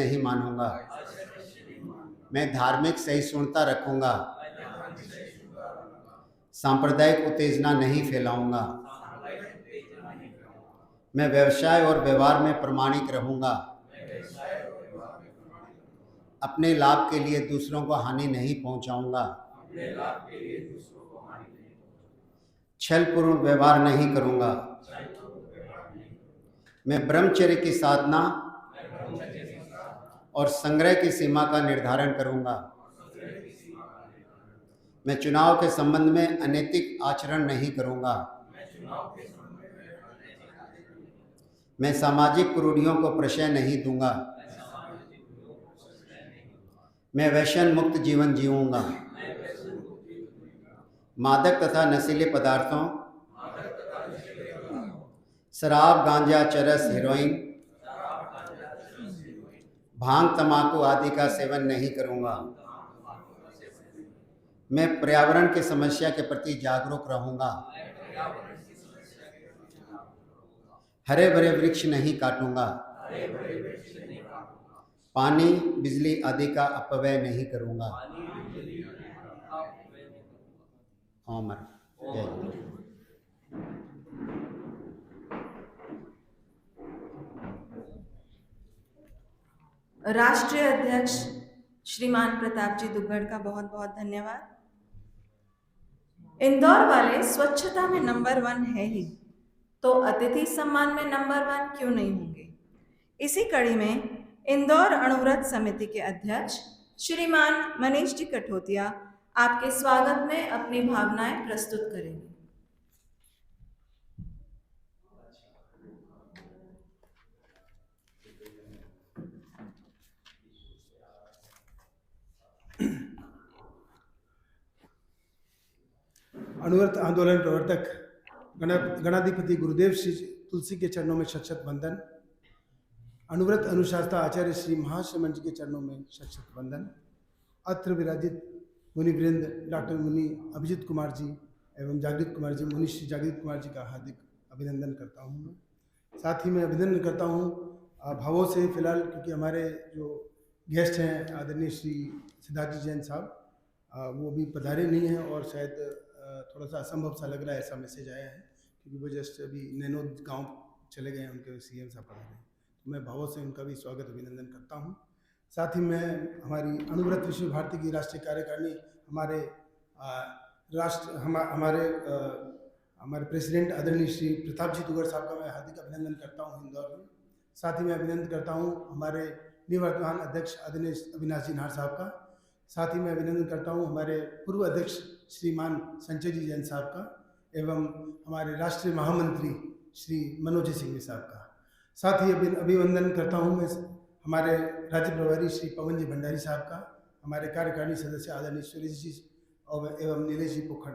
नहीं मानूंगा। मैं धार्मिक सहिष्णुता रखूंगा। सांप्रदायिक उत्तेजना नहीं फैलाऊंगा। मैं व्यवसाय और व्यवहार में प्रामाणिक रहूंगा। अपने लाभ के लिए दूसरों को हानि नहीं पहुंचाऊंगा। छलपूर्ण व्यवहार नहीं करूंगा। मैं ब्रह्मचर्य की साधना और संग्रह की सीमा का निर्धारण करूंगा। मैं चुनाव के संबंध में अनैतिक आचरण नहीं करूंगा। मैं सामाजिक कुरूढ़ियों को प्रश्रय नहीं दूंगा। मैं व्यसन मुक्त जीवन जीऊंगा। मादक तथा नशीले पदार्थों, शराब, गांजा, चरस, हेरोइन, भांग, तंबाकू आदि का सेवन नहीं करूंगा। मैं पर्यावरण की समस्या के प्रति जागरूक रहूंगा। हरे भरे वृक्ष नहीं काटूंगा। पानी, बिजली आदि का अपव्यय नहीं करूंगा। अमर जय। राष्ट्रीय अध्यक्ष श्रीमान प्रताप जी दुग्गड़ का बहुत बहुत धन्यवाद। इंदौर वाले स्वच्छता में नंबर 1 है ही, तो अतिथि सम्मान में नंबर 1 क्यों नहीं होंगे। इसी कड़ी में इंदौर अणुव्रत समिति के अध्यक्ष श्रीमान मनीष जी कठोतिया आपके स्वागत में अपनी भावनाएं प्रस्तुत करेंगे। अणुव्रत आंदोलन प्रवर्तक गणाधिपति गुरुदेव श्री तुलसी के चरणों में शत शत वंदन। अणुव्रत अनुशास्त्र आचार्य श्री महाश्रमण जी के चरणों में शत शत वंदन। अत्र विराजित मुनिवृंद डॉक्टर मुनि अभिजीत कुमार जी एवं जागृत कुमार जी, मुनि श्री जागृत कुमार जी का हार्दिक अभिनंदन करता हूँ। साथ ही मैं अभिनंदन करता हूँ भावों से, फिलहाल क्योंकि हमारे जो गेस्ट हैं आदरणीय श्री सिद्धार्थ जी जैन साहब, वो अभी पधारे नहीं हैं और शायद थोड़ा सा असंभव सा लग रहा है, ऐसा मैसेज आया है, क्योंकि वो जस्ट अभी नैनोद गांव चले गए हैं, उनके सीएम साहब पधारे हैं। तो मैं भावों से उनका भी स्वागत अभिनंदन करता हूं। साथ ही मैं हमारी अणुव्रत विश्व भारती की राष्ट्रीय कार्यकारिणी, हमारे प्रेसिडेंट आदरणीय श्री प्रताप जी दुग्गड़ साहब का मैं हार्दिक अभिनंदन करता हूँ इंदौर में। साथ ही मैं अभिनंदन करता हूँ हमारे निवर्तमान अध्यक्ष आदरणीय अविनाश जी नाहर साहब का। साथ ही मैं अभिनंदन करता हूँ हमारे पूर्व अध्यक्ष श्रीमान संजय जी जैन साहब का एवं हमारे राष्ट्रीय महामंत्री श्री मनोज सिंह साहब का। साथ ही अभिनंदन करता हूँ मैं हमारे राज्य प्रभारी श्री पवन जी भंडारी साहब का, हमारे कार्यकारिणी सदस्य आदरणीय सुरेश जी एवं नीलेश जी पोखर।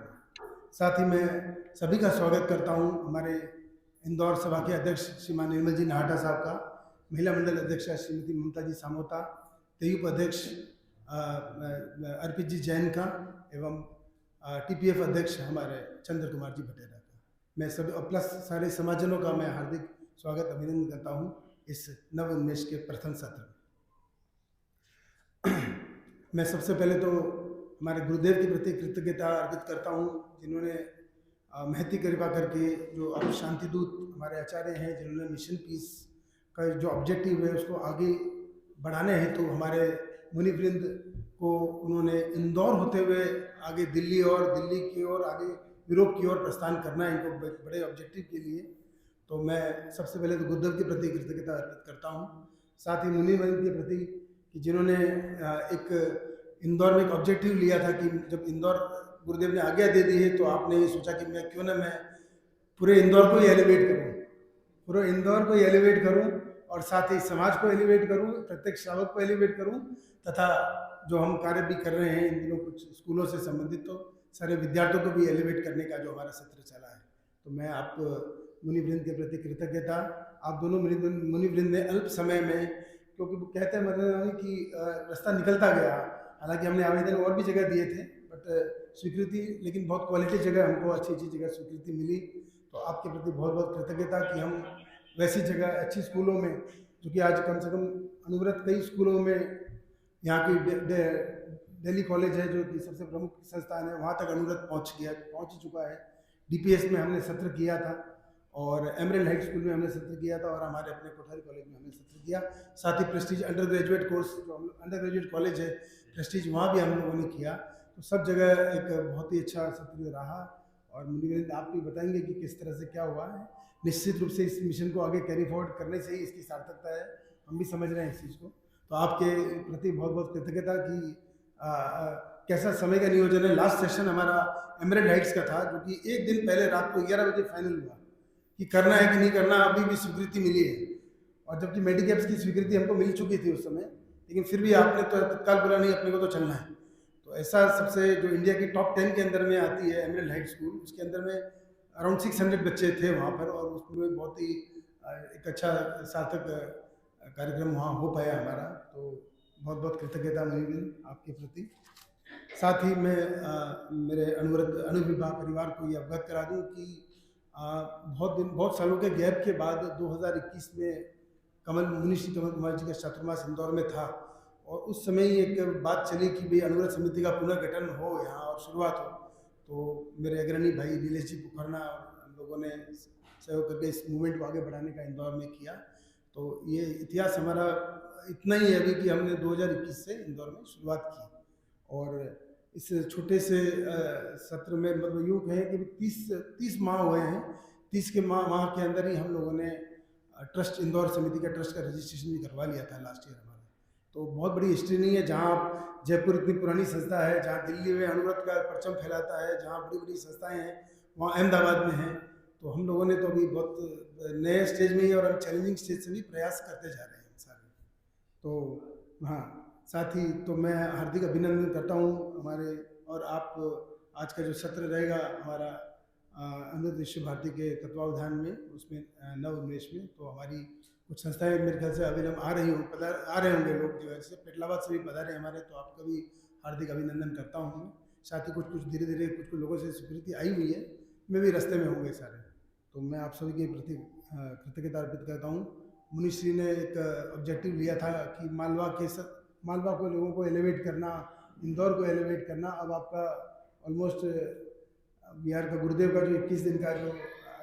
साथ ही मैं सभी का स्वागत करता हूँ हमारे इंदौर सभा के अध्यक्ष श्रीमान निर्मल जी नाहटा साहब का, महिला मंडल अध्यक्ष श्रीमती ममता जी सामोता, तेयुप अध्यक्ष अर्पित जी जैन का एवं टीपीएफ अध्यक्ष हमारे चंद्र कुमार जी भटेरा का। मैं सभी प्लस सारे समाजजनों का मैं हार्दिक स्वागत अभिनंदन करता हूँ इस नव उन्मेष के प्रथम सत्र में। मैं सबसे पहले तो हमारे गुरुदेव के प्रति कृतज्ञता अर्पित करता हूँ, जिन्होंने महती कृपा करके, जो अब शांति दूत हमारे आचार्य हैं, जिन्होंने मिशन पीस का जो ऑब्जेक्टिव है उसको आगे बढ़ाने हेतु तो हमारे मुनिवृंद को उन्होंने इंदौर होते हुए आगे दिल्ली और दिल्ली की ओर आगे यूरोप की ओर प्रस्थान करना है इनको बड़े ऑब्जेक्टिव के लिए। तो मैं सबसे पहले तो गुरुदेव के प्रति कृतज्ञता अर्पित करता हूँ। साथ ही मुनिवृंद के प्रति कि जिन्होंने एक इंदौर में एक ऑब्जेक्टिव लिया था कि जब इंदौर गुरुदेव ने आज्ञा दे दी है तो आपने ये सोचा कि मैं क्यों ना मैं पूरे इंदौर को ही एलिवेट करूँ, पूरे इंदौर को ही एलिवेट करूँ और साथ ही समाज को एलिवेट करूँ, प्रत्येक श्रावक को एलिवेट करूँ, तथा जो हम कार्य भी कर रहे हैं इन दिनों कुछ स्कूलों से संबंधित, तो सारे विद्यार्थियों को भी एलिवेट करने का जो हमारा सत्र चला है। तो मैं आप मुनिवृंद के प्रति कृतज्ञता, आप दोनों मुनिवृंद ने अल्प समय में, क्योंकि वो कहते हैं मतलब कि रास्ता निकलता गया, हालांकि हमने आवेदन और भी जगह दिए थे बट स्वीकृति, लेकिन बहुत क्वालिटी जगह हमको अच्छी अच्छी जगह स्वीकृति मिली। तो आपके प्रति बहुत बहुत कृतज्ञता कि हम वैसी जगह अच्छी स्कूलों में, जो कि आज कम से कम अनवरत कई स्कूलों में, यहाँ की दिल्ली कॉलेज है जो कि सबसे प्रमुख संस्थान है, वहाँ तक अनवरत पहुँच ही चुका है। DPS में हमने सत्र किया था और एमरल्ड हाइट स्कूल में हमने सत्र किया था और हमारे अपने कोठारी कॉलेज में हमने सत्र किया। साथ ही प्रेस्टीज अंडर ग्रेजुएट कोर्स, जो अंडर ग्रेजुएट कॉलेज है प्रेस्टीज, वहाँ भी हम लोगों ने किया। तो सब जगह एक बहुत ही अच्छा सत्र रहा। और मुनीवेंद्र आप भी बताएंगे कि किस तरह से क्या हुआ है। निश्चित रूप से इस मिशन को आगे कैरी फॉरवर्ड करने से ही इसकी सार्थकता है, हम भी समझ रहे हैं इस चीज़ को। तो आपके प्रति बहुत बहुत कृतज्ञता कि कैसा समय का नियोजन है। लास्ट सेशन हमारा एमरल्ड हाइट्स का था, जो कि एक दिन पहले रात को 11 बजे फाइनल हुआ कि करना है कि नहीं करना, अभी भी स्वीकृति मिली है। और जबकि मेडिकैप्स की स्वीकृति हमको मिल चुकी थी उस समय, लेकिन फिर भी आपने तो तत्काल बोला नहीं, अपने को तो चलना है। तो ऐसा सबसे जो इंडिया की टॉप 10 के अंदर में आती है एमरल्ड हाइट स्कूल, उसके अंदर में अराउंड 600 बच्चे थे वहाँ पर, और उसमें बहुत ही एक अच्छा सार्थक कार्यक्रम वहाँ हो पाया हमारा। तो बहुत बहुत कृतज्ञता मुनीवेंद्र आपके प्रति। साथ ही मैं मेरे अनुविभा परिवार को ये अवगत करा दूँ कि बहुत सालों के गैप के बाद 2021 में मुनीश्री कमल कुमार जी का चातुर्मास इंदौर में था, और उस समय ही एक बात चली कि भाई अनुव्रत समिति का पुनर्गठन हो यहाँ और शुरुआत हो। तो मेरे अग्रणी भाई नीलेश जी पोखरना और हम लोगों ने सहयोग करके इस मूवमेंट को आगे बढ़ाने का इंदौर में किया। तो ये इतिहास हमारा इतना ही है अभी कि हमने 2021 से इंदौर में शुरुआत की, और इस छोटे से सत्र में मतलब यूँ कहें कि 30 माह हुए हैं। 30 के माह के अंदर ही हम लोगों ने ट्रस्ट, इंदौर समिति का ट्रस्ट का रजिस्ट्रेशन भी करवा लिया था लास्ट ईयर हमारा। तो बहुत बड़ी हिस्ट्री नहीं है। जहाँ जयपुर इतनी पुरानी संस्था है, जहाँ दिल्ली में अनुव्रत का परचम फैलाता है, जहाँ बड़ी बड़ी संस्थाएं हैं, वहाँ अहमदाबाद में हैं। तो हम लोगों ने तो अभी बहुत नए स्टेज में ही, और हम चैलेंजिंग स्टेज से भी प्रयास करते जा रहे हैं सारे। तो हाँ, साथ ही तो मैं हार्दिक अभिनंदन करता हूँ हमारे, और आप आज का जो सत्र रहेगा हमारा अनुव्रत विश्व भारती के तत्वावधान में, उसमें नव उन्मेष में, तो हमारी कुछ संस्थाएं मेरे ख्याल से अभी हम आ रहे होंगे लोग, जो जैसे पेटलाबाद से भी पधारे हमारे, तो आपका भी हार्दिक अभिनंदन करता हूँ मैं। साथ ही कुछ धीरे धीरे कुछ लोगों से स्वीकृति आई हुई है, मैं भी रास्ते में होंगे सारे। तो मैं आप सभी के प्रति कृतज्ञता अर्पित करता हूँ। मुनीश्री ने एक ऑब्जेक्टिव लिया था कि मालवा को, लोगों को एलिवेट करना, इंदौर को एलिवेट करना। अब आपका ऑलमोस्ट बिहार का गुरुदेव का जो 21 दिन का जो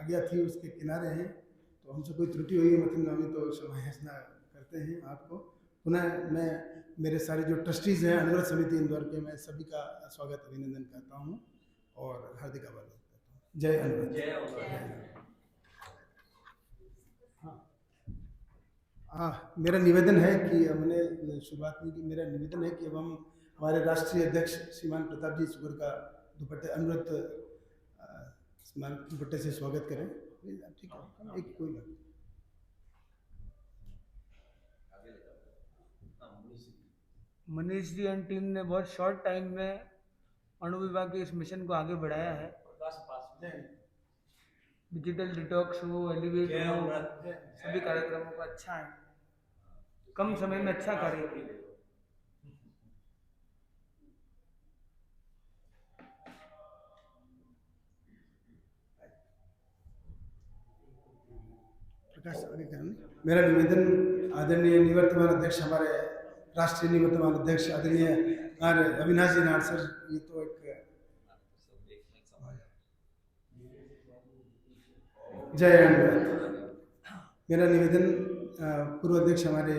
आज्ञा थी उसके किनारे हैं। तो हमसे कोई त्रुटि हुई है मतलब तो क्षमा करते हैं आपको। पुनः मैं मेरे सारे जो ट्रस्टीज़ हैं अनुव्रत समिति इंदौर के, मैं सभी का स्वागत अभिनंदन करता हूँ और हार्दिक आभार करता हूँ। जय अनुव्रत। हाँ, मेरा निवेदन है कि हमने शुरुआत में कि मेरा निवेदन है कि अब हम हमारे राष्ट्रीय अध्यक्ष श्रीमान प्रताप जी सुगर का दुपट्टे, अनुव्रत स्मारक दुपट्टे से स्वागत करें। ठीक है, एक कोई बात। मनीष जी एंड टीम ने बहुत शॉर्ट टाइम में अणुविभा के इस मिशन को आगे बढ़ाया है। डिजिटल डिटॉक्स हो, एलिवेट हो, सभी कार्यक्रमों का अच्छा है, कम समय में अच्छा कार्य किया। प्रकाश आगे करें। मेरा निवेदन आदरणीय निवर्तमान अध्यक्ष, हमारे राष्ट्रीय निवर्तमान अध्यक्ष आदरणीय अविनाश जी नाथ सर, ये तो एक जय अनुव्रत। मेरा निवेदन पूर्व अध्यक्ष हमारे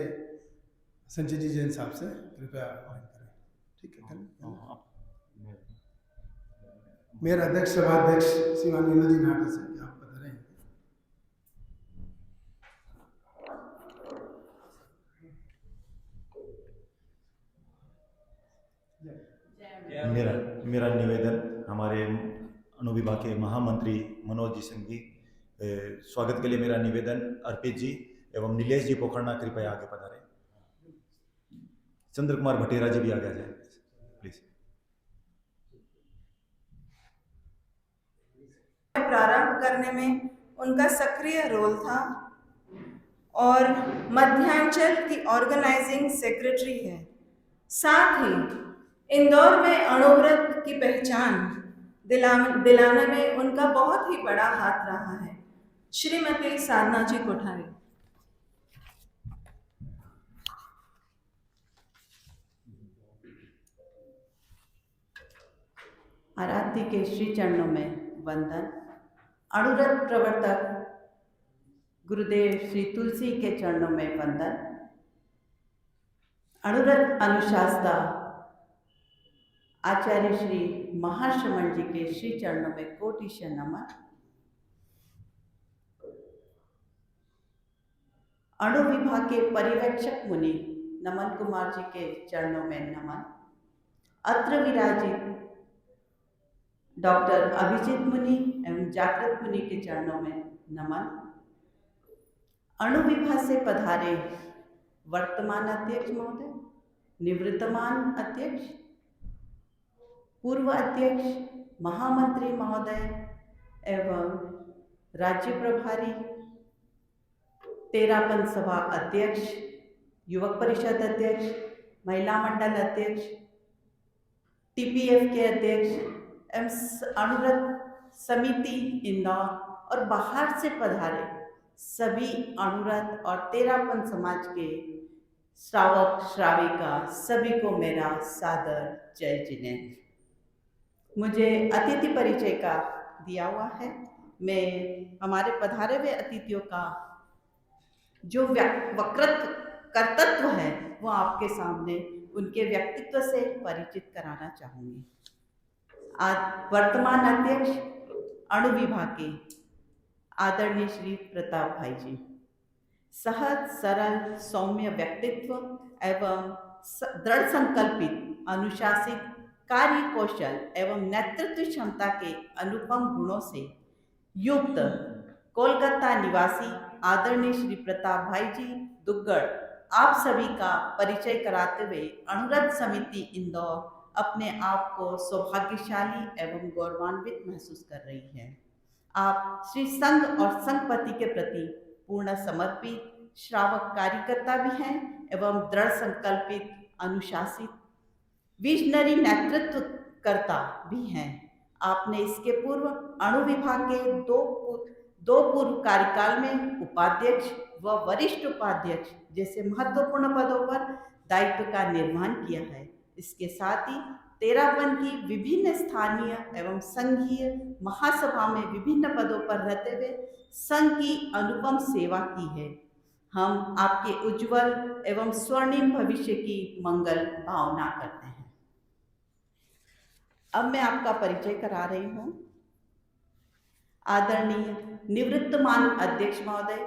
संजय जी जैन साहब से कृपया करें। ठीक है, मेरा अध्यक्ष सभाध्यक्ष श्रीमान विनोद जी नाटा से आप बता रहे हैं। मेरा निवेदन हमारे अणुविभा के महामंत्री मनोज जी सिंह जी, स्वागत के लिए मेरा निवेदन अर्पित जी एवं नीलेश जी पोखरना कृपया आगे पधारें। चंद्र कुमार भटेरा जी भी आगे आ जाए प्लीज। प्रारंभ करने में उनका सक्रिय रोल था और मध्यांचल की ऑर्गेनाइजिंग सेक्रेटरी है। साथ ही इंदौर में अणुव्रत की पहचान दिलाने में उनका बहुत ही बड़ा हाथ रहा है। श्रीमती साधना जी कोठारी। आराध्य के श्री चरणों में वंदन। अणुव्रत प्रवर्तक गुरुदेव श्री तुलसी के चरणों में वंदन। अणुव्रत अनुशासता आचार्य श्री महाश्रमण जी के श्री चरणों में कोटिशः नमन। अणु विभाग के पर्यवेक्षक मुनि नमन कुमार जी के चरणों में नमन। अत्र विराजित डॉक्टर अभिजीत मुनि एवं जागृत मुनि के चरणों में नमन। अणु विभाग से पधारे वर्तमान अध्यक्ष महोदय, निवृत्तमान अध्यक्ष, पूर्व अध्यक्ष, महामंत्री महोदय एवं राज्य प्रभारी, तेरापन सभा अध्यक्ष, युवक परिषद अध्यक्ष, महिला मंडल अध्यक्ष, टीपीएफ के अध्यक्ष एवं अणुव्रत समिति इंदौर और बाहर से पधारे सभी अणुव्रत और तेरापन समाज के श्रावक श्राविका सभी को मेरा सादर जय जिनेन्द्र। मुझे अतिथि परिचय का दिया हुआ है। मैं हमारे पधारे हुए अतिथियों का जो वक्रत्व कर्तव्य है वो आपके सामने उनके व्यक्तित्व से परिचित कराना चाहूँगी। आज वर्तमान अध्यक्ष अणु विभाग के आदरणीय श्री प्रताप भाई जी, सहज सरल सौम्य व्यक्तित्व एवं दृढ़ संकल्पित अनुशासित कार्य कौशल एवं नेतृत्व क्षमता के अनुपम गुणों से युक्त कोलकाता निवासी आदरणीय श्री प्रताप भाई जी दुग्गड़ आप सभी का परिचय कराते हुए अणुव्रत समिति इंदौर अपने आप को सौभाग्यशाली एवं गौरवान्वित महसूस कर रही है। आप श्री संघ और संघपति के प्रति पूर्ण समर्पित श्रावक कार्यकर्ता भी हैं एवं दृढ़ संकल्पित अनुशासित विजनरी नेतृत्वकर्ता भी हैं। आपने इसके पूर्व अणु विभाग के दो पूर्व कार्यकाल में उपाध्यक्ष व वरिष्ठ उपाध्यक्ष जैसे महत्वपूर्ण पदों पर दायित्व का निर्वहन किया है। इसके साथ ही तेरापन की विभिन्न स्थानीय एवं संघीय महासभा में विभिन्न पदों पर रहते हुए संघ की अनुपम सेवा की है। हम आपके उज्जवल एवं स्वर्णिम भविष्य की मंगल भावना करते हैं। अब मैं आपका परिचय करा रही हूँ। आदरणीय निवृत्तमान अध्यक्ष महोदय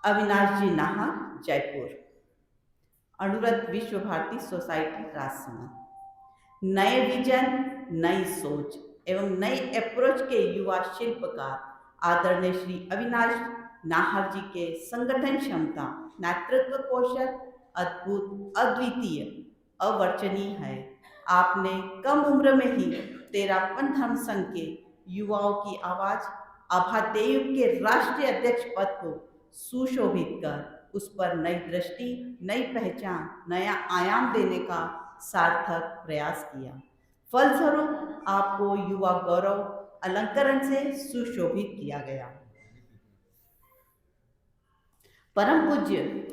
अविनाश जी नाहर, जयपुर, अणुव्रत विश्व भारती सोसाइटी राजसमंद। नए विजन, नई सोच एवं नई अप्रोच के युवा शिल्पकार आदरणीय श्री अविनाश नाहर जी के संगठन क्षमता, नेतृत्व कौशल अद्भुत, अद्वितीय, अवर्चनीय है। आपने कम उम्र में ही तेरापन धर्म संघ के युवाओं की आवाज आभातेयु के राष्ट्रीय अध्यक्ष पद को सुशोभित कर उस पर नई दृष्टि, नई पहचान, नया आयाम देने का सार्थक प्रयास किया। फलस्वरूप आपको युवा गौरव अलंकरण से सुशोभित किया गया। परम पूज्य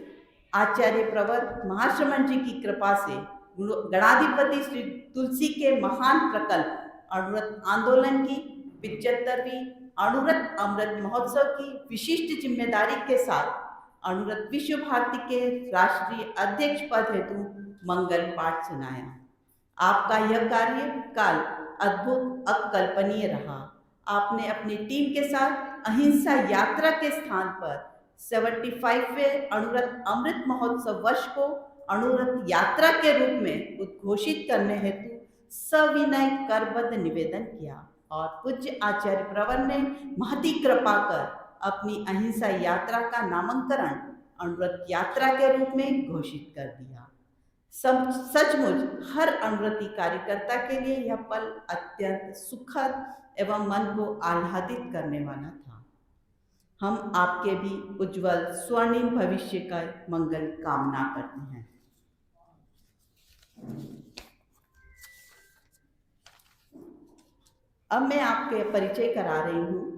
आचार्य प्रवर महाश्रमण जी की कृपा से गणाधिपति श्री तुलसी के महान प्रकल्प अणुव्रत आंदोलन की 75वीं अणुव्रत अमृत महोत्सव की विशिष्ट जिम्मेदारी के साथ अणुव्रत विश्व भारती के राष्ट्रीय अध्यक्ष पद हेतु मंगल पाठ सुनाया। आपका यह कार्य काल अद्भुत, अकल्पनीय रहा। आपने अपनी टीम के साथ अहिंसा यात्रा के स्थान पर 75वें अणुव्रत अमृत महोत्सव वर्ष को अणुव्रत यात्रा के रूप में उद्घोषित करने हेतु सविनय करबद्ध निवेदन किया और पूज्य आचार्य प्रवर ने महती कृपा कर अपनी अहिंसा यात्रा का नामकरण अणुव्रत यात्रा के रूप में घोषित कर दिया। सचमुच हर अणुव्रती कार्यकर्ता के लिए यह पल अत्यंत सुखद एवं मन को आह्लादित करने वाला था। हम आपके भी उज्जवल स्वर्णिम भविष्य का मंगल कामना करते हैं। अब मैं आपके परिचय करा रही हूँ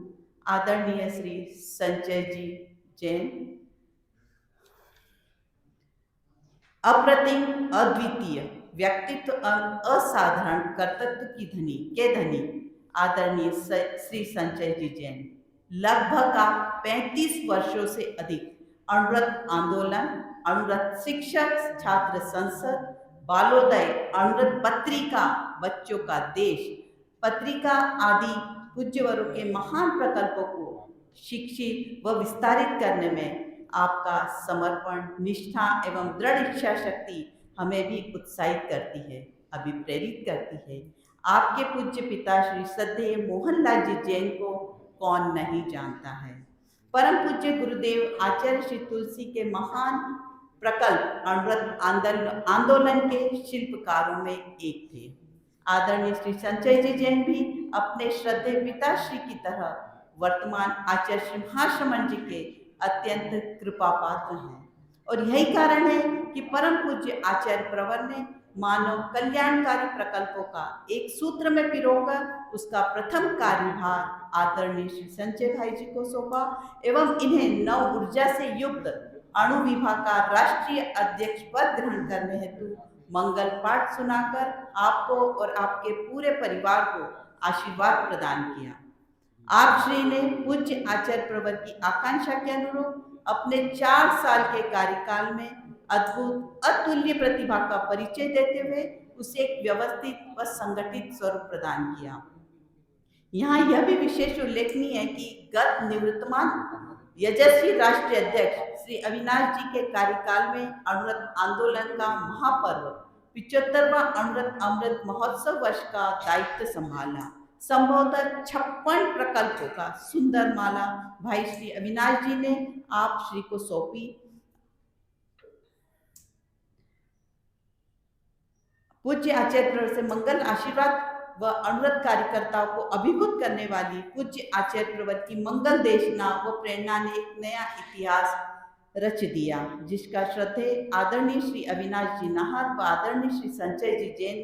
आदरणीय श्री संजय जी जैन, अप्रतिम, अद्वितीय, व्यक्तित्व असाधारण कर्तृत्व के धनी आदरणीय श्री संजय जी जैन लगभग 35 वर्षों से अधिक अणुव्रत आंदोलन, अणुव्रत शिक्षक छात्र संसद, बालोदय, अणुव्रत पत्रिका, बच्चों का देश पत्रिका आदि पूज्यवरों के महान प्रकल्पों को शिक्षित व विस्तारित करने में आपका समर्पण, निष्ठा एवं दृढ़ इच्छा शक्ति हमें भी उत्साहित करती है, अभिप्रेरित करती है। आपके पूज्य पिता श्री श्रद्धेय मोहनलाल जी जैन को कौन नहीं जानता है। परम पूज्य गुरुदेव आचार्य श्री तुलसी के महान प्रकल्प अणुव्रत आंदोलन के शिल्पकारों में एक थे। आदरणीय श्री संजय जी जैन भी अपने श्रद्धेय पिताश्री की तरह वर्तमान आचार्य श्री महाश्रमण जी के अत्यंत कृपा पात्र हैं और यही कारण है कि परम पूज्य आचार्य प्रवर ने मानव कल्याणकारी प्रकल्पों का एक सूत्र में पिरोकर उसका प्रथम कार्यभार आदरणीय श्री संजय भाई जी को सौंपा एवं इन्हें नव ऊर्जा से युक्त अणु विभाग का राष्ट्रीय अध्यक्ष पद ग्रहण करने हेतु मंगल पाठ सुनाकर आपको और आपके पूरे परिवार को आशीर्वाद प्रदान किया। आप श्री ने पूज्य आचार्य प्रवर की आकांक्षा के अनुरूप अपने 4 साल के कार्यकाल में अद्भुत अतुल्य प्रतिभा का परिचय देते हुए उसे एक व्यवस्थित व संगठित स्वरूप प्रदान किया। यहाँ यह भी विशेष उल्लेखनीय है कि गत निवृत्तमान यशस्वी राष्ट्रीय अध्यक्ष श्री अविनाश जी के कार्यकाल में अणुव्रत आंदोलन का महापर्व 75वां अणुव्रत अमृत महोत्सव वर्ष का दायित्व संभाला। संभवतः 56 प्रकल्पों का सुंदर माला भाई श्री अविनाश जी ने आप श्री को सौंपी। पूज्य आचार्य प्रवर से मंगल आशीर्वाद व अणुव्रत कार्यकर्ताओं को अभिभूत करने वाली पूज्य आचार्य प्रवर की मंगल देशना व प्रेरणा ने एक नया इतिहास रच दिया, जिसका श्रद्धेय आदरणीय श्री अविनाश जी नाहर व आदरणीय श्री संजय जी जैन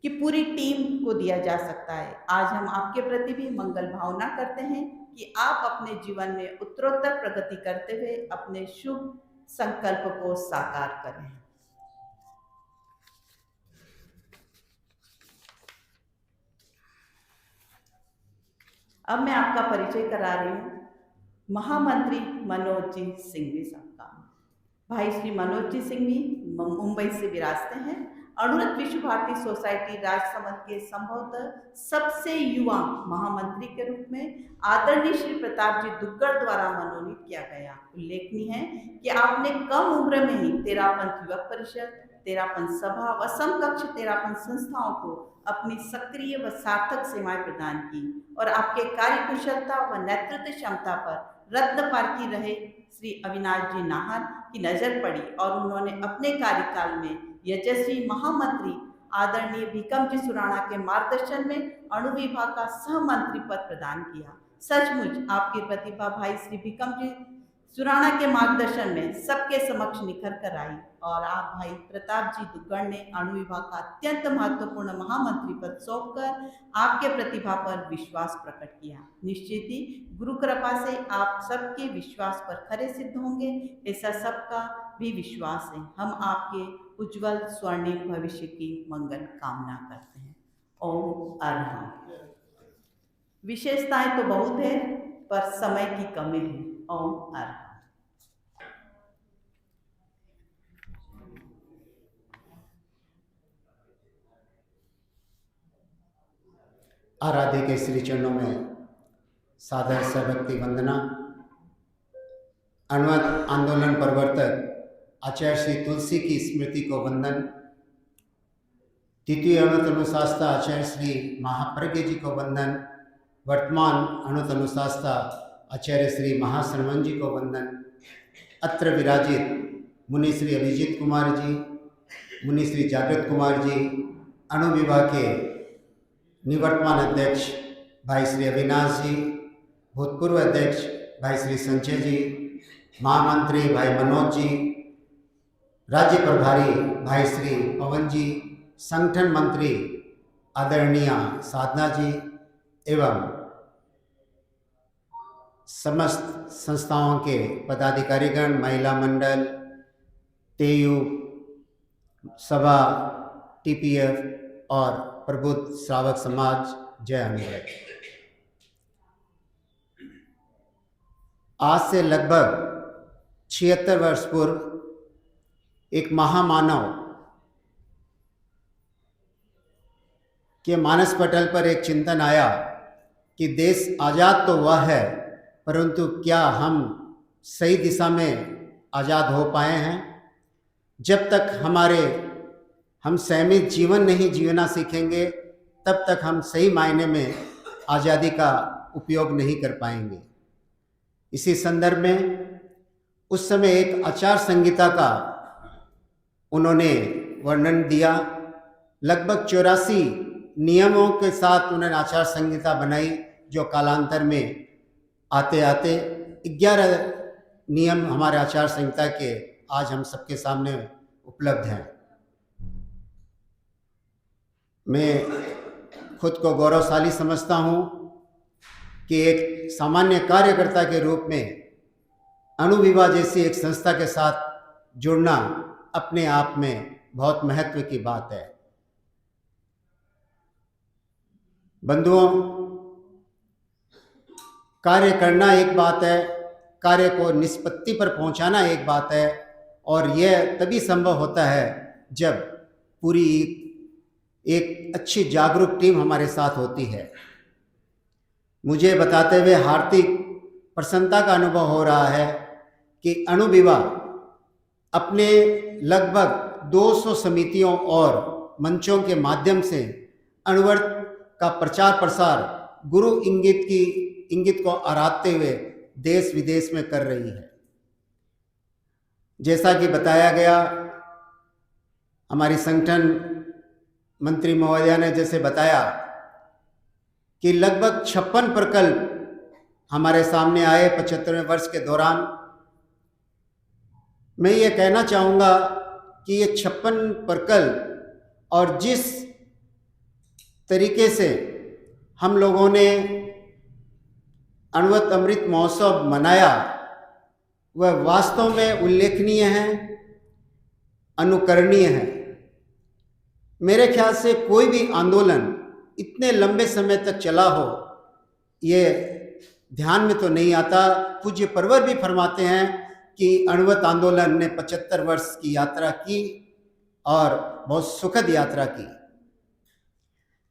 की पूरी टीम को दिया जा सकता है। आज हम आपके प्रति भी मंगल भावना करते हैं कि आप अपने जीवन में उत्तरोत्तर प्रगति करते हुए अपने शुभ संकल्प को साकार करें। अब मैं आपका परिचय करा रही हूँ महामंत्री मनोज जी सिंघवी साहब का। भाई श्री मनोज जी सिंघवी मुंबई से विराजते हैं। अणुव्रत विश्व भारती सोसाइटी राजसमंद के संभवतः सबसे युवा महामंत्री के रूप में आदरणीय श्री प्रताप जी दुग्गड़ द्वारा मनोनीत किया गया। उल्लेखनीय है कि आपने कम उम्र में ही तेरापंथ युवक परिषद, तेरापंथ सभा व समकक्ष तेरापंथ संस्थाओं को अपनी सक्रिय व सार्थक सेवाएं प्रदान की और आपके कार्य कुशलता व नेतृत्व क्षमता पर रत्न पारखी रहे श्री अविनाश जी नाहर की नजर पड़ी और उन्होंने अपने कार्यकाल में यशस्वी महामंत्री आदरणीय भिकम जी सुराणा के मार्गदर्शन में अणु विभाग का सहमंत्री पद प्रदान किया। सचमुच आपकी प्रतिभा भाई श्री भिकम जी सुराणा के मार्गदर्शन में सबके समक्ष निखर कर आई और आप भाई प्रताप जी दुग्गड़ ने अणु विभाग का अत्यंत महत्वपूर्ण महामंत्री पद सौंपकर आपके प्रतिभा पर विश्वास प्रकट किया। निश्चित ही गुरु कृपा से आप सबके विश्वास पर खरे सिद्ध होंगे, ऐसा सबका भी विश्वास है। हम आपके उज्जवल स्वर्णिम भविष्य की मंगल कामना करते हैं। ओम अरहम। विशेषताएं तो बहुत है पर समय की कमी है। ओम अरहम। आराध्य के श्री चरणों में सादर सभक्ति वंदना। अणुव्रत आंदोलन प्रवर्तक आचार्य श्री तुलसी की स्मृति को वंदन। द्वितीय अणुत अनुशास्ता आचार्य श्री महाप्रज्ञ जी को वंदन। वर्तमान अणुत अनुशास्ता आचार्य श्री महाश्रमण जी को वंदन। अत्र विराजित मुनि श्री अभिजीत कुमार जी, मुनि श्री जागृत कुमार जी, अणु विभाग के निवर्तमान अध्यक्ष भाई श्री अविनाश जी, भूतपूर्व अध्यक्ष भाई श्री संजय जी, महामंत्री भाई मनोज जी, राज्य प्रभारी भाई श्री पवन जी, संगठन मंत्री आदरणीय साधना जी एवं समस्त संस्थाओं के पदाधिकारीगण, महिला मंडल, तेयु सभा टीपीएफ और प्रबुद्ध श्रावक समाज, जय अनुव्रत। आज से लगभग 76 वर्ष पूर्व एक महामानव के मानस पटल पर एक चिंतन आया कि देश आज़ाद तो हुआ है, परंतु क्या हम सही दिशा में आज़ाद हो पाए हैं? जब तक हम संयमित जीवन नहीं जीना सीखेंगे, तब तक हम सही मायने में आज़ादी का उपयोग नहीं कर पाएंगे। इसी संदर्भ में उस समय एक आचार संहिता का उन्होंने वर्णन दिया। लगभग 84 नियमों के साथ उन्होंने आचार संहिता बनाई, जो कालांतर में आते आते 11 नियम हमारे आचार संहिता के आज हम सबके सामने उपलब्ध हैं। मैं खुद को गौरवशाली समझता हूँ कि एक सामान्य कार्यकर्ता के रूप में अणुविभा जैसी एक संस्था के साथ जुड़ना अपने आप में बहुत महत्व की बात है। बंधुओं, कार्य करना एक बात है, कार्य को निष्पत्ति पर पहुंचाना एक बात है, और यह तभी संभव होता है जब पूरी एक अच्छी जागरूक टीम हमारे साथ होती है। मुझे बताते हुए हार्दिक प्रसन्नता का अनुभव हो रहा है कि अणुविभा अपने लगभग 200 समितियों और मंचों के माध्यम से अणुव्रत का प्रचार प्रसार गुरु इंगित को आराधते हुए देश विदेश में कर रही है। जैसा कि बताया गया, हमारी संगठन मंत्री महोदया ने जैसे बताया कि लगभग 56 प्रकल्प हमारे सामने आए 75वें वर्ष के दौरान। मैं ये कहना चाहूँगा कि ये 56 प्रकल्प और जिस तरीके से हम लोगों ने अणुव्रत अमृत महोत्सव मनाया, वह वास्तव में उल्लेखनीय है, अनुकरणीय है। मेरे ख्याल से कोई भी आंदोलन इतने लंबे समय तक चला हो, ये ध्यान में तो नहीं आता। पूज्य परवर भी फरमाते हैं कि अणुव्रत आंदोलन ने 75 वर्ष की यात्रा की और बहुत सुखद यात्रा की।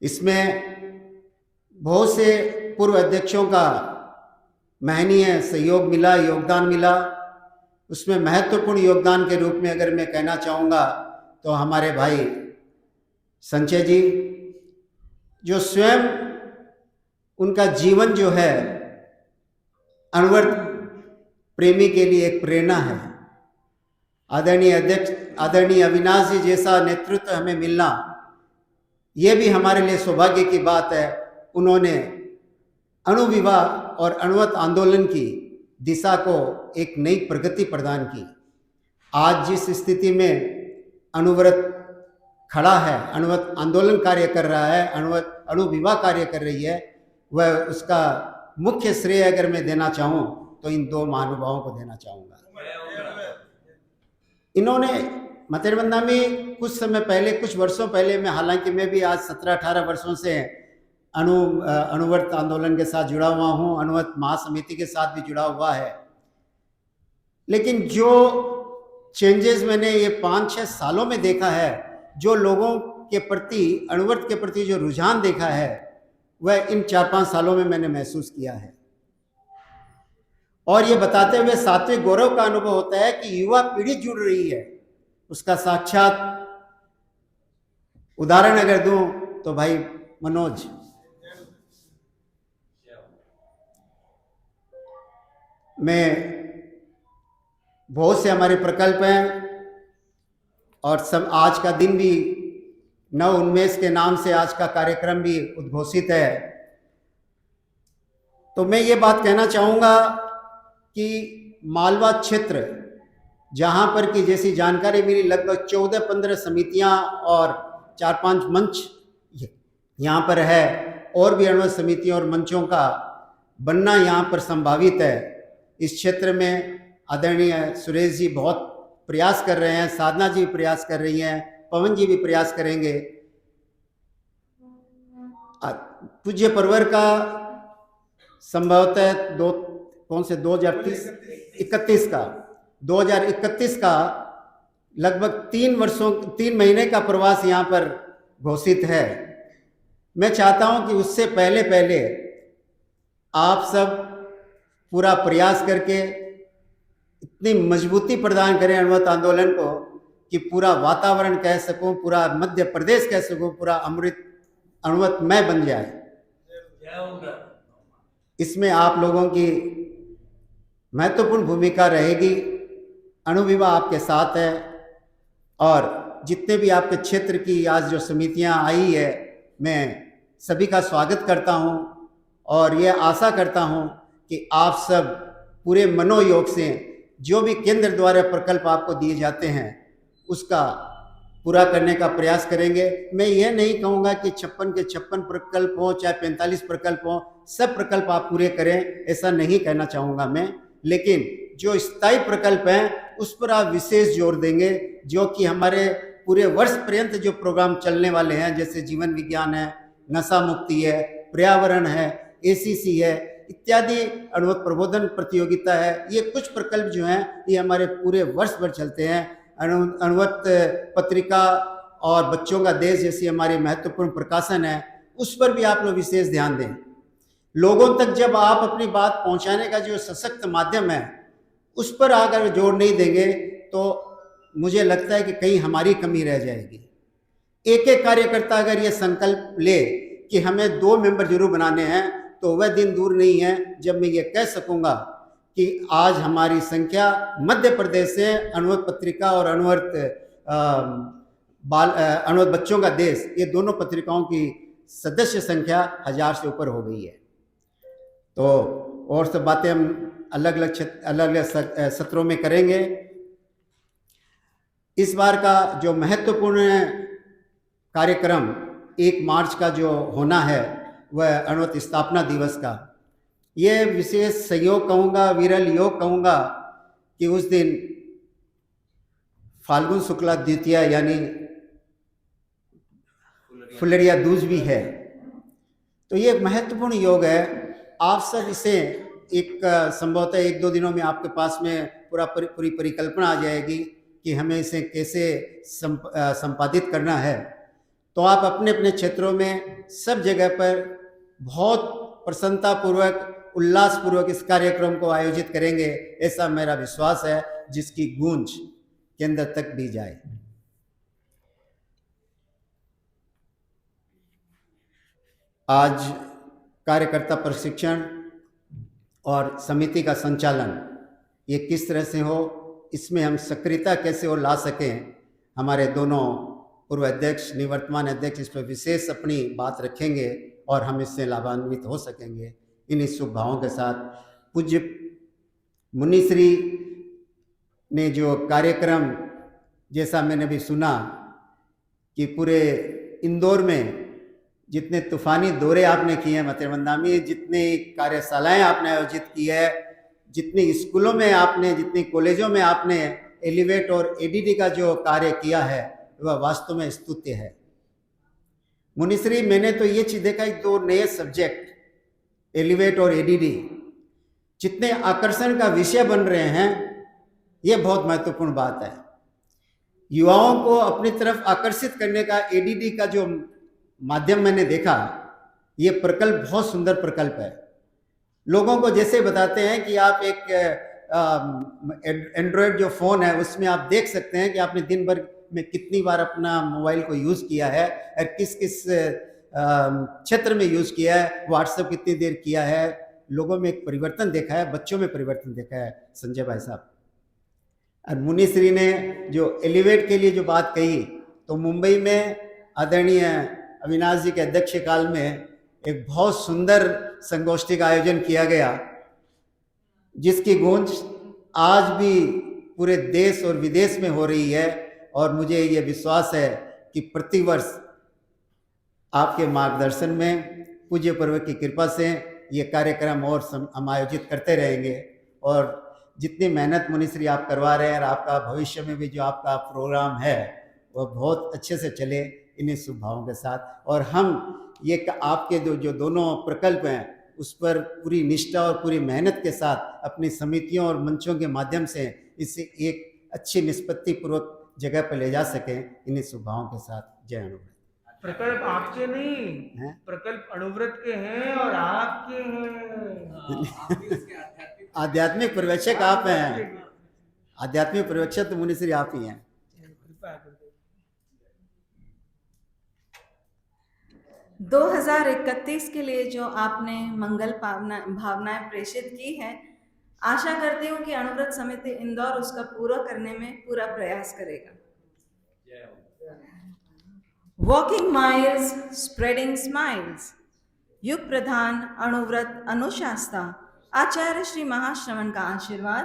इसमें बहुत से पूर्व अध्यक्षों का महनीय सहयोग मिला, योगदान मिला। उसमें महत्वपूर्ण योगदान के रूप में अगर मैं कहना चाहूँगा तो हमारे भाई संजय जी, जो स्वयं उनका जीवन जो है अणुव्रत प्रेमी के लिए एक प्रेरणा है। आदरणीय अध्यक्ष, आदरणीय अविनाश जी जैसा नेतृत्व हमें मिलना, ये भी हमारे लिए सौभाग्य की बात है। उन्होंने अणुविभा और अणुव्रत आंदोलन की दिशा को एक नई प्रगति प्रदान की। आज जिस स्थिति में अणुव्रत खड़ा है, अणुव्रत आंदोलन कार्य कर रहा है, अणुविभा कार्य कर रही है, वह उसका मुख्य श्रेय अगर मैं देना चाहूँ तो इन दो महानुभावों को देना चाहूँगा। इन्होंने मतेरबंदा में कुछ वर्षों पहले में, हालांकि मैं भी आज 17-18 वर्षों से अणुव्रत आंदोलन के साथ जुड़ा हुआ हूँ, अणुव्रत महासमिति के साथ भी जुड़ा हुआ है, लेकिन जो चेंजेस मैंने ये 5-6 सालों में देखा है, जो लोगों के प्रति अणुव्रत के प्रति जो रुझान देखा है, वह इन 4-5 सालों में मैंने महसूस किया है। और ये बताते हुए सात्विक गौरव का अनुभव होता है कि युवा पीढ़ी जुड़ रही है। उसका साक्षात उदाहरण अगर दूं तो भाई मनोज, मैं बहुत से हमारे प्रकल्प हैं और सब आज का दिन भी नव उन्मेष के नाम से आज का कार्यक्रम भी उद्घोषित है। तो मैं ये बात कहना चाहूँगा कि मालवा क्षेत्र, जहाँ पर कि जैसी जानकारी मिली, लगभग 14-15 समितियाँ और 4-5 मंच यहाँ पर है, और भी अणुव्रत समितियों और मंचों का बनना यहाँ पर संभावित है। इस क्षेत्र में आदरणीय सुरेश जी बहुत प्रयास कर रहे हैं, साधना जी प्रयास कर रही हैं, पवन जी भी प्रयास करेंगे। पूज्य परवर का संभवतः 2031 का लगभग 3 महीने का प्रवास यहाँ पर घोषित है। मैं चाहता हूँ कि उससे पहले पहले आप सब पूरा प्रयास करके इतनी मजबूती प्रदान करें अणुवत आंदोलन को कि पूरा वातावरण कह सकूं, पूरा मध्य प्रदेश कह सकूं, पूरा अणुवतमय बन जाए। इसमें आप लोगों की महत्वपूर्ण भूमिका रहेगी। अणु विभाग आपके साथ है और जितने भी आपके क्षेत्र की आज जो समितियां आई है, मैं सभी का स्वागत करता हूं और यह आशा करता हूं कि आप सब पूरे मनोयोग से जो भी केंद्र द्वारा प्रकल्प आपको दिए जाते हैं उसका पूरा करने का प्रयास करेंगे। मैं यह नहीं कहूँगा कि 56 के 56 प्रकल्प हो, चाहे 45 प्रकल्प हो, सब प्रकल्प आप पूरे करें, ऐसा नहीं कहना चाहूँगा मैं। लेकिन जो स्थायी प्रकल्प हैं उस पर आप विशेष जोर देंगे, जो कि हमारे पूरे वर्ष पर्यंत जो प्रोग्राम चलने वाले हैं, जैसे जीवन विज्ञान है, नशा मुक्ति है, पर्यावरण है, ACC है इत्यादि, अणुवत प्रबोधन प्रतियोगिता है। ये कुछ प्रकल्प जो हैं ये हमारे पूरे वर्ष भर चलते हैं। अणुवत पत्रिका और बच्चों का देश जैसी हमारी महत्वपूर्ण प्रकाशन है, उस पर भी आप लोग विशेष ध्यान दें। लोगों तक जब आप अपनी बात पहुंचाने का जो सशक्त माध्यम है उस पर अगर जोर नहीं देंगे तो मुझे लगता है कि कहीं हमारी कमी रह जाएगी। एक एक कार्यकर्ता अगर ये संकल्प ले कि हमें 2 मेंबर जरूर बनाने हैं तो वह दिन दूर नहीं है जब मैं ये कह सकूंगा कि आज हमारी संख्या मध्य प्रदेश से अणुवत पत्रिका और अणुवत बच्चों का देश, ये दोनों पत्रिकाओं की सदस्य संख्या 1000 से ऊपर हो गई है। तो और सब बातें हम अलग अलग सत्रों में करेंगे। इस बार का जो महत्वपूर्ण कार्यक्रम 1 मार्च का जो होना है वह अणुवत स्थापना दिवस का, ये विशेष सहयोग कहूँगा, विरल योग कहूँगा कि उस दिन फाल्गुन शुक्ला द्वितीया यानी फुलरिया दूज भी है। तो ये एक महत्वपूर्ण योग है। आप सब इसे एक संभवतः 1-2 दिनों में आपके पास में पूरी परिकल्पना आ जाएगी कि हमें इसे कैसे संपादित करना है। तो आप अपने अपने क्षेत्रों में सब जगह पर बहुत प्रसन्नतापूर्वक, उल्लासपूर्वक इस कार्यक्रम को आयोजित करेंगे, ऐसा मेरा विश्वास है, जिसकी गूंज केंद्र तक भी जाए। आज कार्यकर्ता प्रशिक्षण और समिति का संचालन ये किस तरह से हो, इसमें हम सक्रियता कैसे और ला सकें, हमारे दोनों पूर्व अध्यक्ष, निवर्तमान अध्यक्ष इस पर विशेष अपनी बात रखेंगे और हम इससे लाभान्वित हो सकेंगे। इन्हीं शुभ भावों के साथ पूज्य मुनिश्री ने जो कार्यक्रम, जैसा मैंने भी सुना कि पूरे इंदौर में जितने तूफानी दौरे आपने किए हैं मतरबंदा में, जितनी कार्यशालाएं आपने आयोजित की है, जितनी स्कूलों में आपने, जितनी कॉलेजों में आपने एलिवेट और ADD का जो कार्य किया है वह वास्तव में स्तुत्य है। मुनिश्री, मैंने तो ये चीज़ देखा, 2 नए सब्जेक्ट एलिवेट और ADD जितने आकर्षण का विषय बन रहे हैं, ये बहुत महत्वपूर्ण बात है। युवाओं को अपनी तरफ आकर्षित करने का ADD का जो माध्यम मैंने देखा, ये प्रकल्प बहुत सुंदर प्रकल्प है। लोगों को जैसे बताते हैं कि आप एक एंड्रॉयड जो फ़ोन है उसमें आप देख सकते हैं कि आपने दिन भर में कितनी बार अपना मोबाइल को यूज़ किया है और किस किस क्षेत्र में यूज़ किया है, व्हाट्सएप कितनी देर किया है। लोगों में एक परिवर्तन देखा है, बच्चों में परिवर्तन देखा है संजय भाई साहब। और मुनिश्री ने जो एलिवेट के लिए जो बात कही, तो मुंबई में आदरणीय अविनाश जी के अध्यक्ष काल में एक बहुत सुंदर संगोष्ठी का आयोजन किया गया, जिसकी गूंज आज भी पूरे देश और विदेश में हो रही है। और मुझे ये विश्वास है कि प्रतिवर्ष आपके मार्गदर्शन में, पूज्य पर्व की कृपा से ये कार्यक्रम और हम आयोजित करते रहेंगे। और जितनी मेहनत मुनिश्री आप करवा रहे हैं और आपका भविष्य में भी जो आपका प्रोग्राम है वह बहुत अच्छे से चले, इन्हीं शुभ भावों के साथ। और हम ये आपके जो दोनों प्रकल्प हैं उस पर पूरी निष्ठा और पूरी मेहनत के साथ अपनी समितियों और मंचों के माध्यम से इसे एक अच्छी निष्पत्ति पूर्वक जगह पर ले जा सकें, इन्हीं शुभ भावों के साथ। जय अनुव्रत। प्रकल्प आपके नहीं हैं? प्रकल्प अनुव्रत के हैं और आपके हैं। आध्यात्मिक पर्यवेक्षक आप हैं, आध्यात्मिक पर्यवेक्षक तो मुनिश्री आप ही हैं। कृपा गुरुदेव। 2031 के लिए जो आपने मंगल भावनाएं प्रेषित की है, आशा करती हूँ कि अनुव्रत समिति इंदौर उसका पूरा करने में पूरा प्रयास करेगा। Walking miles spreading smiles. युग प्रधान अनुव्रत अनुशास्ता आचार्य श्री महाश्रवण का आशीर्वाद